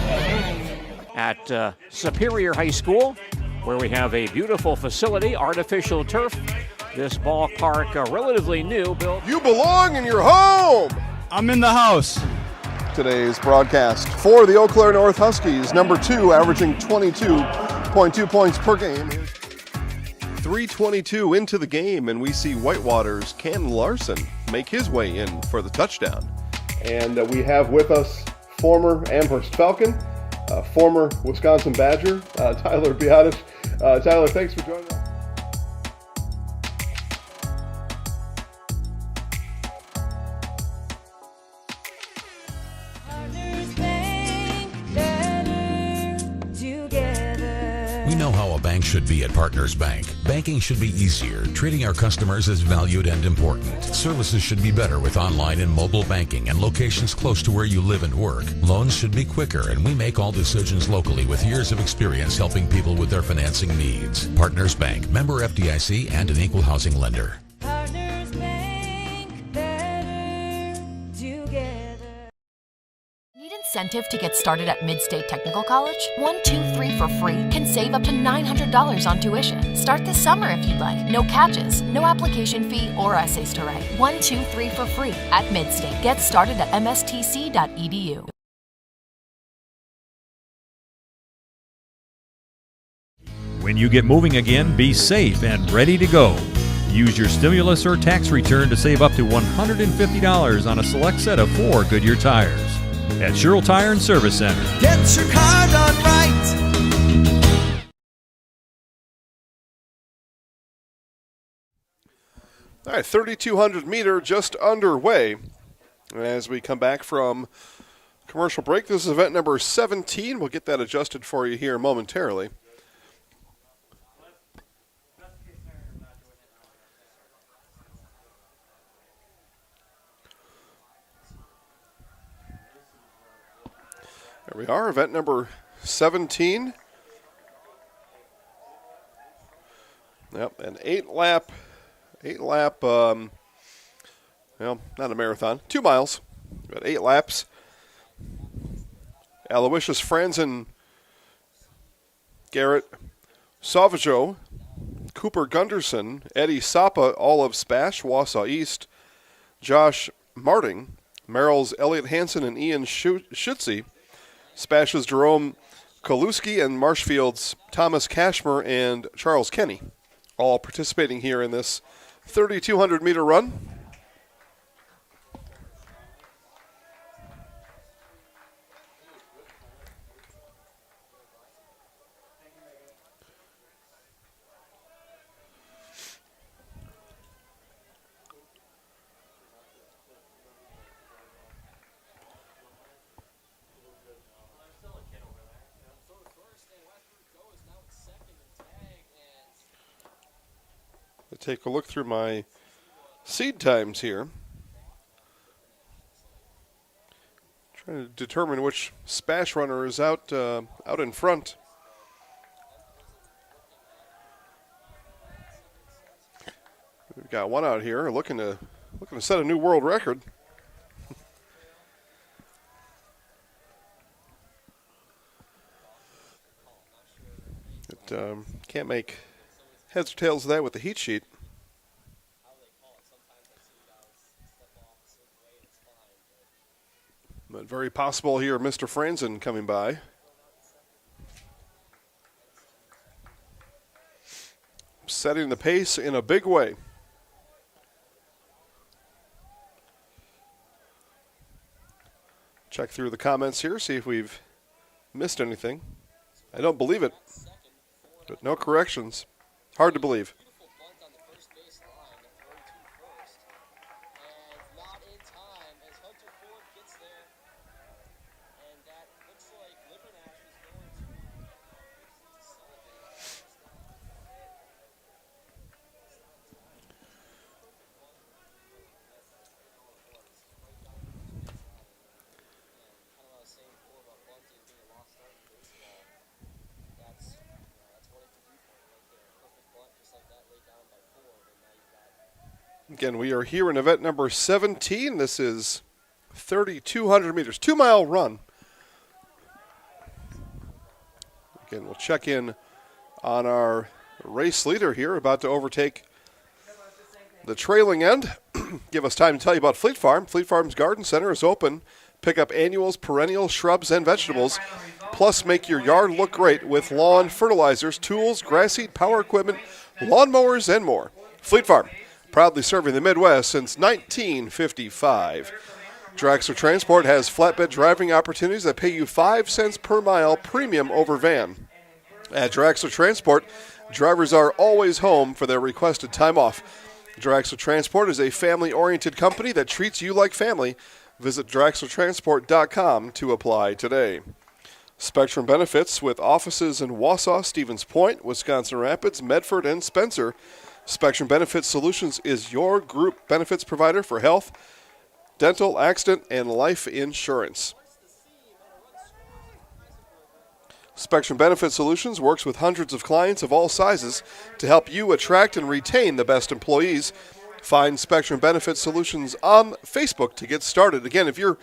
At Superior High School, where we have a beautiful facility, artificial turf. This ballpark, relatively new, built. You belong in your home! I'm in the house. Today's broadcast for the Eau Claire North Huskies, number 2, averaging 22.2 points per game. 3:22 into the game, and we see Whitewater's Cam Larson make his way in for the touchdown. And we have with us former Amherst Falcon, former Wisconsin Badger, Tyler Biadic. Tyler, thanks for joining us. We know how a bank should be at Partners Bank. Banking should be easier. Treating our customers as valued and important. Services should be better with online and mobile banking and locations close to where you live and work. Loans should be quicker, and we make all decisions locally with years of experience helping people with their financing needs. Partners Bank, member FDIC, and an equal housing lender. Partners Bank, better together. Need incentive to get started at Mid-State Technical College? 1, 2, 3 for free can save up to $900 on tuition. Start this summer if you'd like. No catches, no application fee or essays to write. 1, 2, 3 for free at Mid-State. Get started at mstc.edu. When you get moving again, be safe and ready to go. Use your stimulus or tax return to save up to $150 on a select set of 4 Goodyear tires. At Sherrill Tire and Service Center. Get your car done right. All right, 3,200 meter just underway. As we come back from commercial break, this is event number 17. We'll get that adjusted for you here momentarily. There we are, event number 17. Yep, an 8-lap, well, not a marathon, 2 miles, but 8 laps. Aloysius Franzen, Garrett Sauvageau, Cooper Gunderson, Eddie Sapa, all of SPASH, Wausau East, Josh Marting, Merrill's Elliot Hansen and Ian Schutze, SPASH's Jerome Koluski, and Marshfield's Thomas Cashmer and Charles Kenny, all participating here in this 3,200 meter run. Take a look through my seed times here. Trying to determine which SPASH runner is out in front. We've got one out here looking to set a new world record. It can't make heads or tails of that with the heat sheet. But very possible here, Mr. Franzen coming by. Setting the pace in a big way. Check through the comments here, see if we've missed anything. I don't believe it, but no corrections. Hard to believe. Again, we are here in event number 17. This is 3,200 meters, 2-mile run. Again, we'll check in on our race leader here, about to overtake the trailing end. Give us time to tell you about Fleet Farm. Fleet Farm's Garden Center is open. Pick up annuals, perennials, shrubs, and vegetables. Plus, make your yard look great with lawn fertilizers, tools, grass seed, power equipment, lawnmowers, and more. Fleet Farm, proudly serving the Midwest since 1955. Drexler Transport has flatbed driving opportunities that pay you 5 cents per mile premium over van. At Drexler Transport, drivers are always home for their requested time off. Drexler Transport is a family-oriented company that treats you like family. Visit DrexlerTransport.com to apply today. Spectrum Benefits with offices in Wausau, Stevens Point, Wisconsin Rapids, Medford, and Spencer. Spectrum Benefits Solutions is your group benefits provider for health, dental, accident, and life insurance. Spectrum Benefit Solutions works with hundreds of clients of all sizes to help you attract and retain the best employees. Find Spectrum Benefit Solutions on Facebook to get started. Again, if you're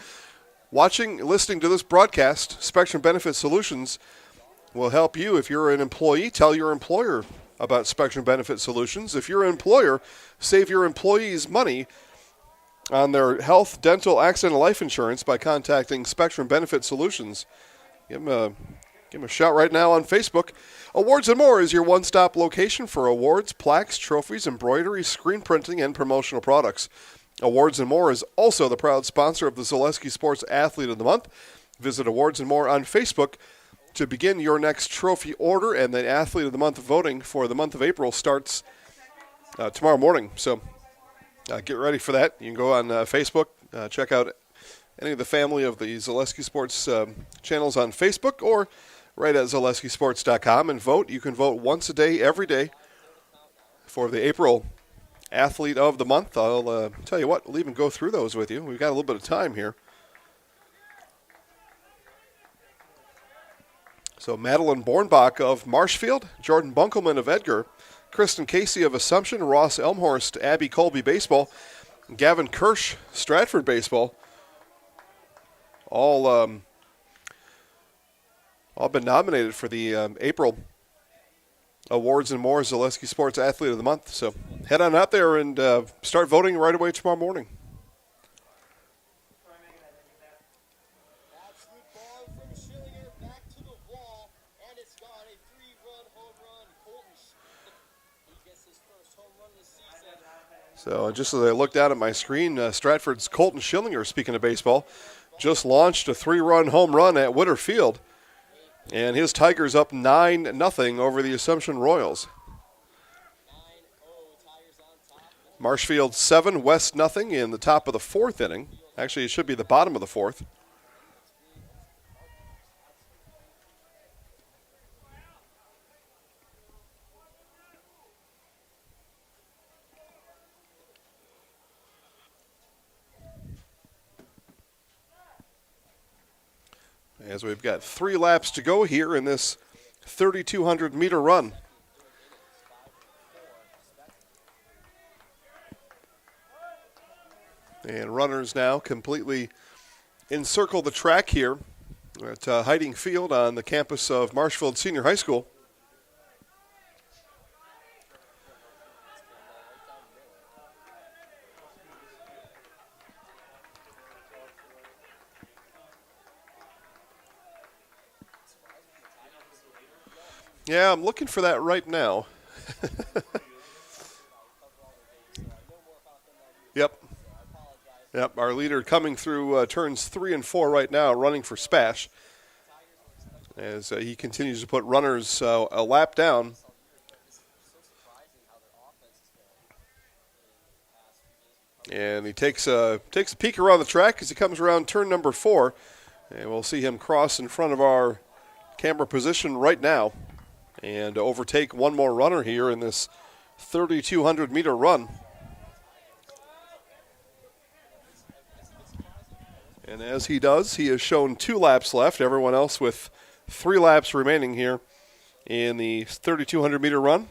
listening to this broadcast, Spectrum Benefit Solutions will help you. If you're an employee, tell your employer about Spectrum Benefit Solutions. If you're an employer, save your employees money on their health, dental, accident, and life insurance by contacting Spectrum Benefit Solutions. Give them a shout right now on Facebook. Awards and More is your one-stop location for awards, plaques, trophies, embroidery, screen printing, and promotional products. Awards and More is also the proud sponsor of the Zaleski Sports Athlete of the Month. Visit Awards and More on Facebook to begin your next trophy order, and the Athlete of the Month voting for the month of April starts tomorrow morning. So get ready for that. You can go on Facebook, check out any of the family of the Zaleski Sports channels on Facebook, or right at ZaleskiSports.com and vote. You can vote once a day, every day, for the April Athlete of the Month. I'll tell you what, we'll even go through those with you. We've got a little bit of time here. So Madeline Bornbach of Marshfield, Jordan Bunkelman of Edgar, Kristen Casey of Assumption, Ross Elmhorst, Abby Colby Baseball, Gavin Kirsch, Stratford Baseball, all been nominated for the April Awards and More Zaleski Sports Athlete of the Month. So head on out there and start voting right away tomorrow morning. So just as I looked down at my screen, Stratford's Colton Schillinger, speaking of baseball, just launched a 3-run home run at Witter Field. And his Tigers up 9-0 over the Assumption Royals. Marshfield 7, West 0 in the top of the 4th inning. Actually, it should be the bottom of the 4th. As we've got 3 laps to go here in this 3,200-meter run. And runners now completely encircle the track here at Hiding Field on the campus of Marshfield Senior High School. Yeah, I'm looking for that right now. Yep, our leader coming through turns 3 and 4 right now, running for SPASH, as he continues to put runners a lap down. And he takes a peek around the track as he comes around turn number 4, and we'll see him cross in front of our camera position right now and overtake one more runner here in this 3,200-meter run. And as he does, he has shown 2 laps left. Everyone else with 3 laps remaining here in the 3,200-meter run.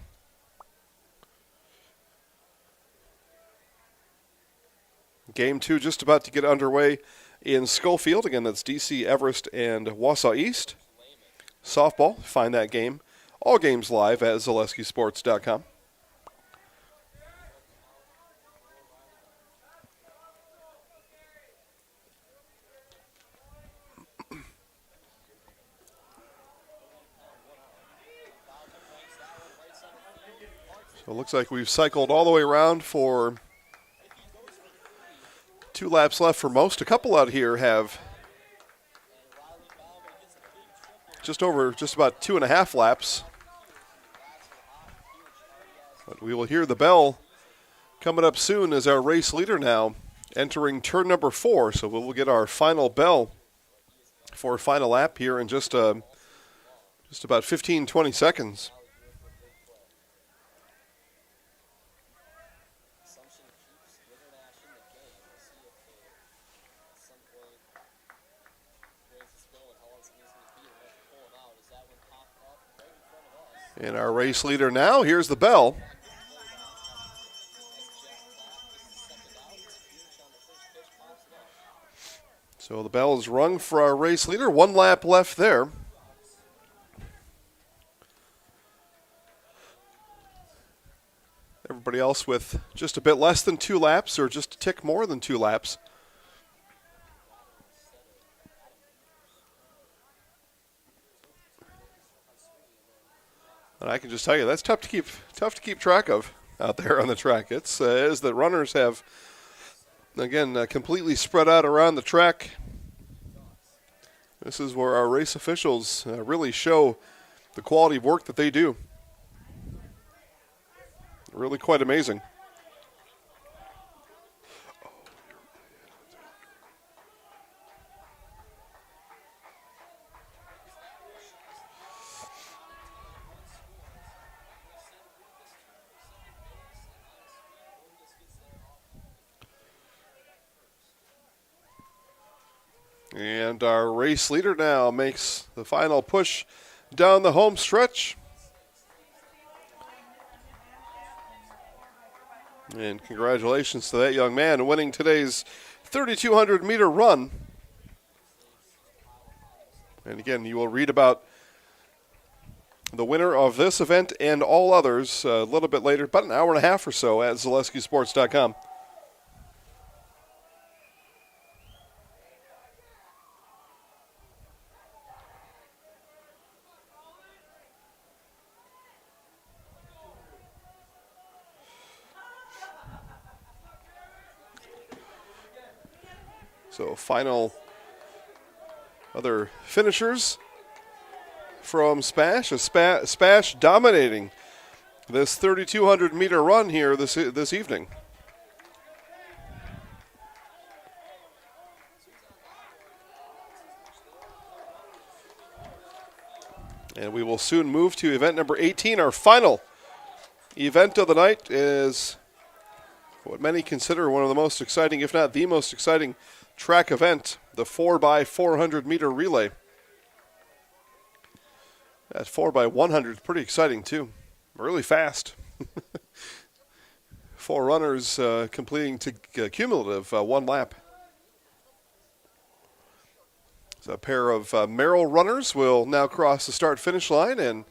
Game 2 just about to get underway in Schofield. Again, that's DC, Everest, and Wausau East. Softball, find that game. All games live at ZaleskiSports.com. So it looks like we've cycled all the way around for 2 laps left for most. A couple out here have just about 2.5 laps. But we will hear the bell coming up soon as our race leader now entering turn number 4. So we will get our final bell for a final lap here in just about 15-20 seconds. And our race leader now, here's the bell. So the bell is rung for our race leader. 1 lap left there. Everybody else with just a bit less than 2 laps or just a tick more than 2 laps. And I can just tell you that's tough to keep track of out there on the track. It's as the runners have again completely spread out around the track. This is where our race officials really show the quality of work that they do. Really quite amazing. And our race leader now makes the final push down the home stretch. And congratulations to that young man winning today's 3,200 meter run. And again, you will read about the winner of this event and all others a little bit later, about an hour and a half or so at ZaleskiSports.com. So final other finishers from SPASH. SPASH dominating this 3,200 meter run here this evening. And we will soon move to event number 18. Our final event of the night is what many consider one of the most exciting, if not the most exciting, track event, the 4x400 meter relay. That 4x100 is pretty exciting too. Really fast. 4 runners completing to cumulative 1 lap. So a pair of Merrill runners will now cross the start-finish line, and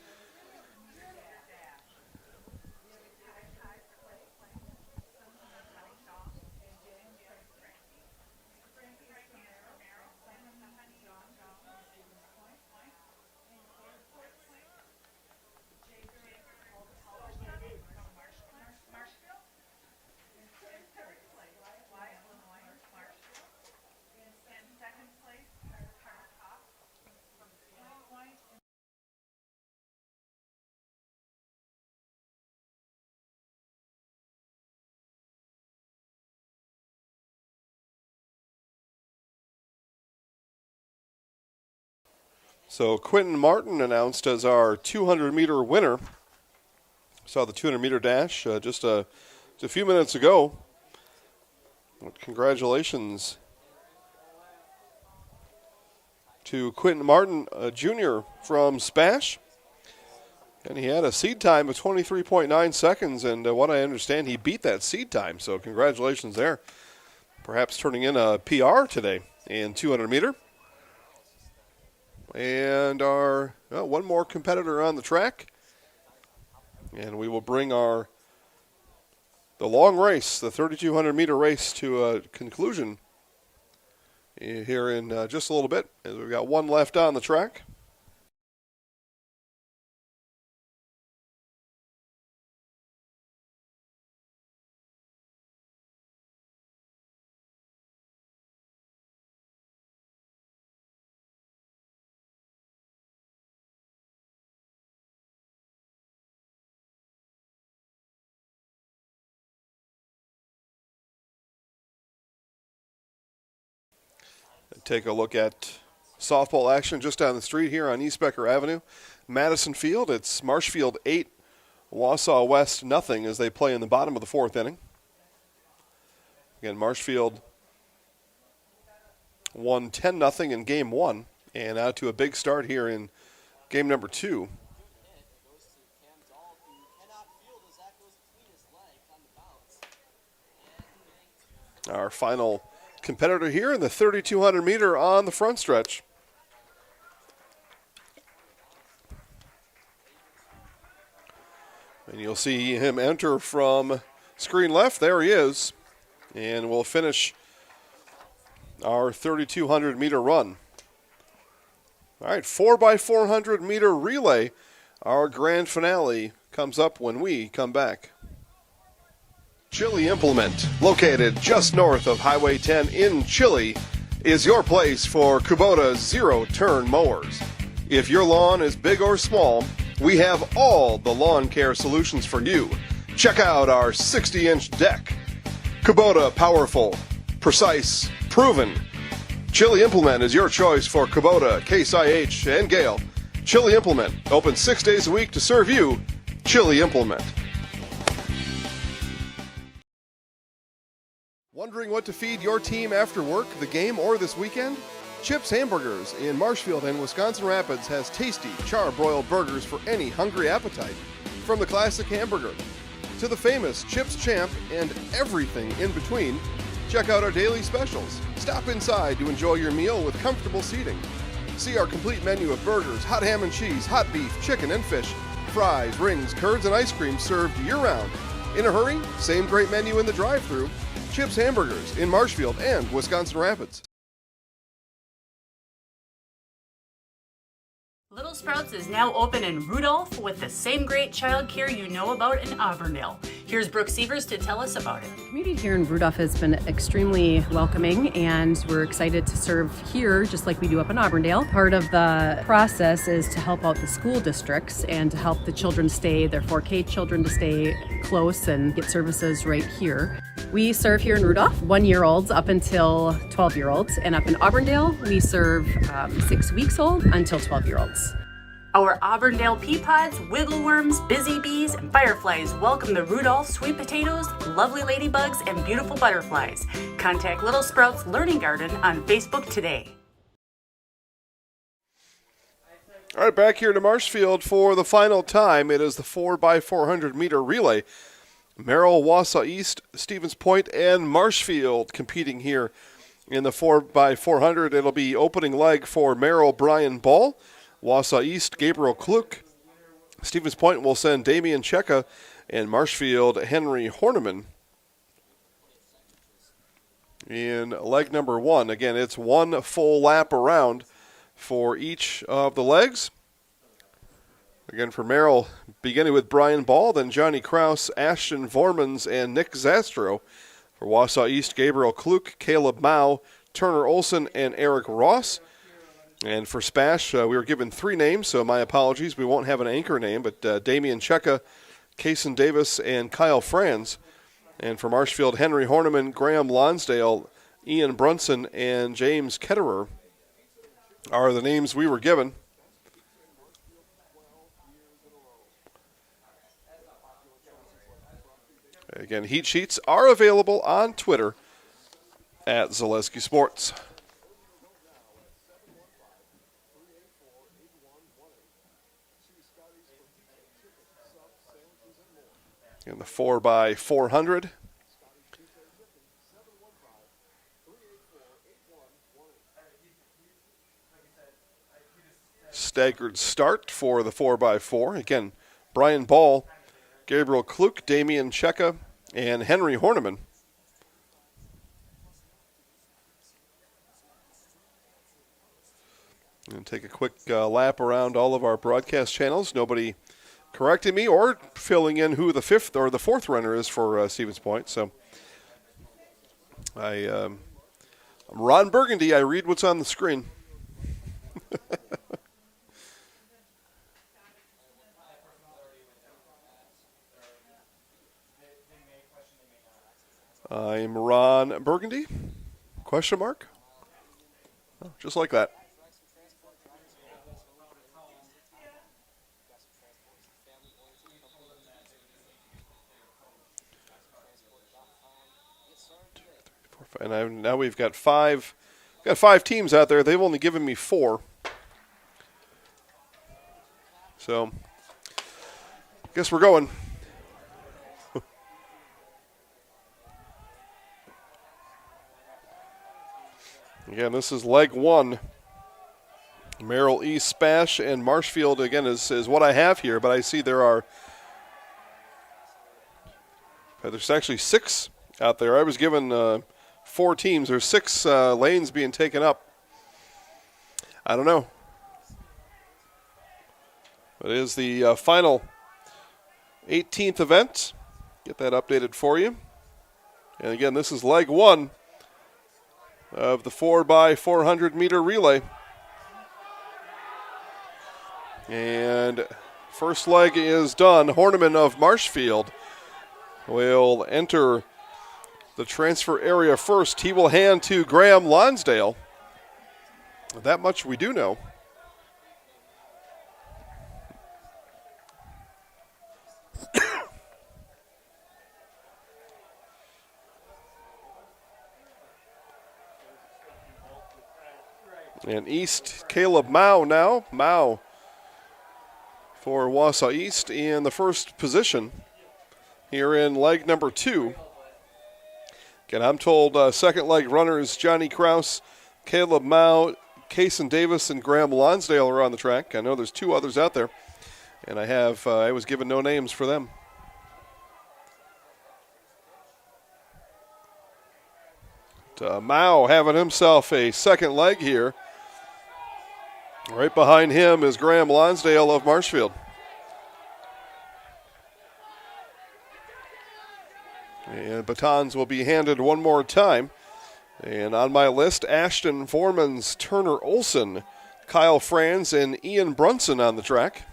so Quentin Martin announced as our 200-meter winner. Saw the 200-meter dash just a few minutes ago. Congratulations to Quentin Martin, Jr. from SPASH. And he had a seed time of 23.9 seconds, and what I understand, he beat that seed time, so congratulations there. perhaps turning in a PR today in 200 meter. And our one more competitor on the track. And we will bring the long race, the 3,200 meter race, to a conclusion here in just a little bit, as we've got one left on the track. Take a look at softball action just down the street here on East Becker Avenue. Madison Field, it's Marshfield 8, Wausau West nothing as they play in the bottom of the fourth inning. Again, Marshfield won 10-0 in game one, and out to a big start here in game number 2. Our final competitor here in the 3,200 meter on the front stretch. And you'll see him enter from screen left. There he is. And we'll finish our 3,200 meter run. All right, 4x400 meter relay. Our grand finale comes up when we come back. Chili Implement, located just north of Highway 10 in Chili, is your place for Kubota zero-turn mowers. If your lawn is big or small, we have all the lawn care solutions for you. Check out our 60-inch deck. Kubota powerful, precise, proven. Chili Implement is your choice for Kubota, Case IH, and Gale. Chili Implement, open 6 days a week to serve you. Chili Implement. Wondering what to feed your team after work, the game, or this weekend? Chips Hamburgers in Marshfield and Wisconsin Rapids has tasty, char-broiled burgers for any hungry appetite. From the classic hamburger to the famous Chips Champ and everything in between, check out our daily specials. Stop inside to enjoy your meal with comfortable seating. See our complete menu of burgers, hot ham and cheese, hot beef, chicken and fish, fries, rings, curds, and ice cream served year-round. In a hurry? Same great menu in the drive-thru. Chips Hamburgers in Marshfield and Wisconsin Rapids. Little Sprouts is now open in Rudolph with the same great childcare you know about in Auburndale. Here's Brooke Sievers to tell us about it. The community here in Rudolph has been extremely welcoming, and we're excited to serve here just like we do up in Auburndale. Part of the process is to help out the school districts and to help the children stay, their 4K children to stay close and get services right here. We serve here in Rudolph 1-year-olds up until 12-year-olds, and up in Auburndale we serve 6 weeks old until 12-year-olds. Our Auburndale pea pods, wiggle worms, busy bees, and fireflies welcome the Rudolph sweet potatoes, lovely ladybugs, and beautiful butterflies. Contact Little Sprouts Learning Garden on Facebook today. All right, back here to Marshfield for the final time. It is the 4x400 meter relay. Merrill, Wausau East, Stevens Point, and Marshfield competing here in the 4x400. It'll be opening leg for Merrill, Brian Ball. Wausau East, Gabriel Kluk. Stevens Point will send Damian Cheka, and Marshfield, Henry Horneman. In leg number 1, again, it's one full lap around for each of the legs. Again, for Merrill, beginning with Brian Ball, then Johnny Kraus, Ashton Vormans, and Nick Zastro. For Wausau East, Gabriel Kluk, Caleb Mao, Turner Olson, and Eric Ross. And for SPASH, we were given 3 names, so my apologies. We won't have an anchor name, but Damian Cheka, Kaysen Davis, and Kyle Franz. And for Marshfield, Henry Horneman, Graham Lonsdale, Ian Brunson, and James Ketterer are the names we were given. Again, heat sheets are available on Twitter at Zaleski Sports. In the 4x400. staggered start for the 4x4. Again, Brian Ball, Gabriel Kluk, Damian Cheka, and Henry Horneman. And take a quick lap around all of our broadcast channels. Nobody correcting me or filling in who the fifth or the fourth runner is for Stevens Point. So I'm Ron Burgundy. I read what's on the screen. I'm Ron Burgundy? Question mark? Oh, just like that. And now we've got five teams out there. They've only given me 4. So, I guess we're going. Again, this is leg 1. Merrill, East, SPASH, and Marshfield, again, is what I have here. But I see there's actually 6 out there. I was given 4 teams. There's 6 lanes being taken up. I don't know. It is the final 18th event. Get that updated for you. And again, this is leg 1 of the 4x400 meter relay. And first leg is done. Horneman of Marshfield will enter the transfer area first. He will hand to Graham Lonsdale. That much we do know. And East, Caleb Mao now. Mao for Wausau East in the first position here in leg number 2. Again, I'm told second leg runners Johnny Kraus, Caleb Mao, Kason Davis, and Graham Lonsdale are on the track. I know there's 2 others out there, and I was given no names for them. Mao having himself a second leg here. Right behind him is Graham Lonsdale of Marshfield. And batons will be handed one more time. And on my list, Ashton Foreman's Turner Olson, Kyle Franz, and Ian Brunson on the track.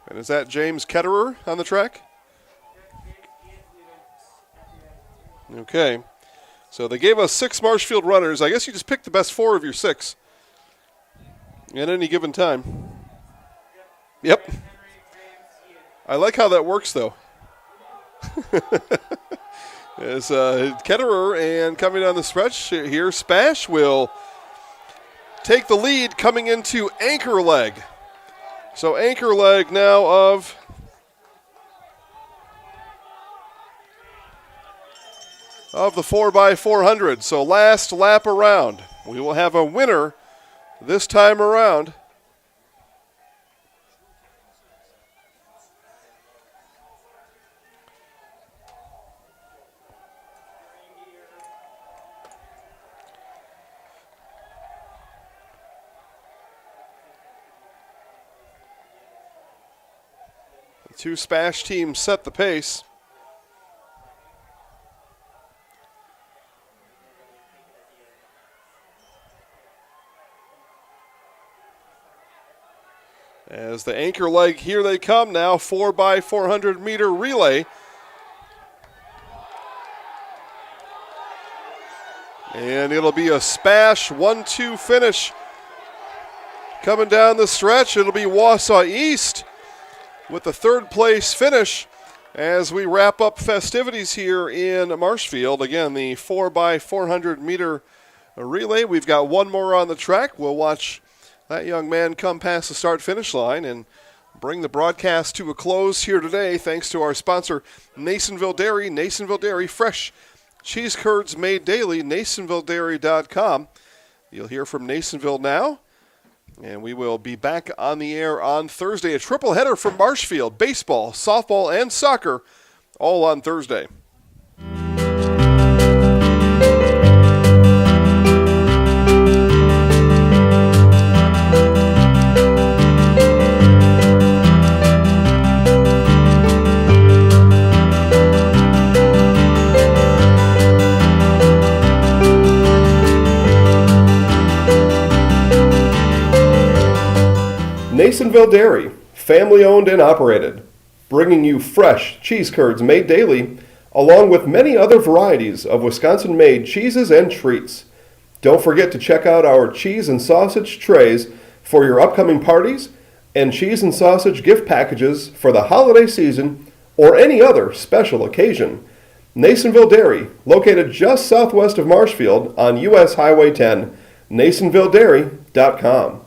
And is that James Ketterer on the track? Okay. So they gave us 6 Marshfield runners. I guess you just pick the best 4 of your 6 at any given time. Yep. I like how that works, though. As Ketterer, and coming down the stretch here, SPASH will take the lead coming into anchor leg. So anchor leg now of the 4x400. So last lap around. We will have a winner this time around. The 2 SPASH teams set the pace. As the anchor leg, here they come now, 4x400 meter relay. And it'll be a SPASH 1-2 finish. Coming down the stretch, it'll be Wausau East with the 3rd place finish as we wrap up festivities here in Marshfield. Again, the 4x400 meter relay. We've got one more on the track. We'll watch that young man come past the start-finish line and bring the broadcast to a close here today, thanks to our sponsor, Nasonville Dairy. Nasonville Dairy, fresh cheese curds made daily, NasonvilleDairy.com. You'll hear from Nasonville now, and we will be back on the air on Thursday. A triple header from Marshfield, baseball, softball, and soccer, all on Thursday. Nasonville Dairy, family owned and operated, bringing you fresh cheese curds made daily, along with many other varieties of Wisconsin-made cheeses and treats. Don't forget to check out our cheese and sausage trays for your upcoming parties and cheese and sausage gift packages for the holiday season or any other special occasion. Nasonville Dairy, located just southwest of Marshfield on U.S. Highway 10, NasonvilleDairy.com.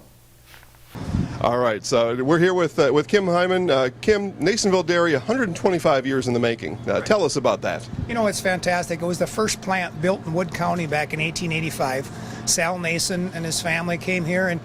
All right, so we're here with Kim Hyman. Kim, Nasonville Dairy, 125 years in the making. Tell us about that. You know, it's fantastic. It was the first plant built in Wood County back in 1885. Sal Nason and his family came here, and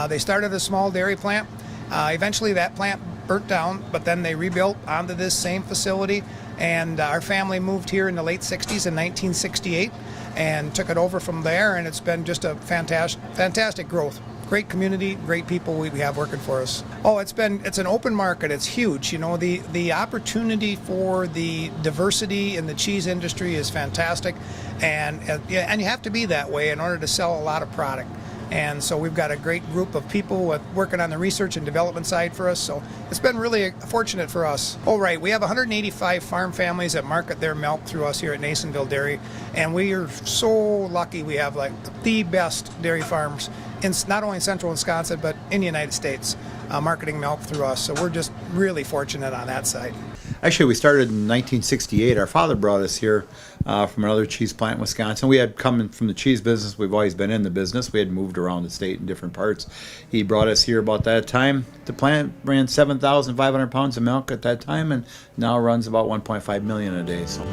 they started a small dairy plant. Eventually that plant burnt down, but then they rebuilt onto this same facility, and our family moved here in the late 60s in 1968 and took it over from there, and it's been just a fantastic growth. Great community, great people we have working for us. Oh, it's an open market. It's huge. You know, the opportunity for the diversity in the cheese industry is fantastic, and you have to be that way in order to sell a lot of product. And so we've got a great group of people working on the research and development side for us. So it's been really fortunate for us. Oh, right. We have 185 farm families that market their milk through us here at Nasonville Dairy. And we are so lucky we have like the best dairy farms in not only central Wisconsin, but in the United States, marketing milk through us. So we're just really fortunate on that side. Actually, we started in 1968. Our father brought us here from another cheese plant in Wisconsin. We had come from the cheese business. We've always been in the business. We had moved around the state in different parts. He brought us here about that time. The plant ran 7,500 pounds of milk at that time, and now runs about 1.5 million a day. So.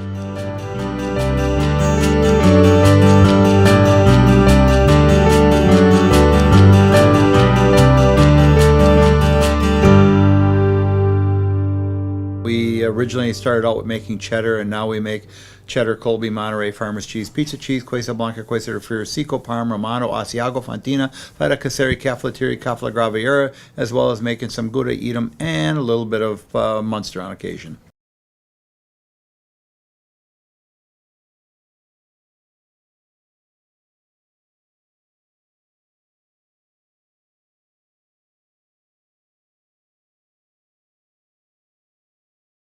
We originally started out with making cheddar, and now we make cheddar, Colby, Monterey, Farmers cheese, pizza cheese, Quesa Blanca, Quesa de Friar, Seco, Parm, Romano, Asiago, Fontina, Feta Caseri, Cafflettieri, Caffla Graviera, as well as making some Gouda, Edam, and a little bit of Munster on occasion.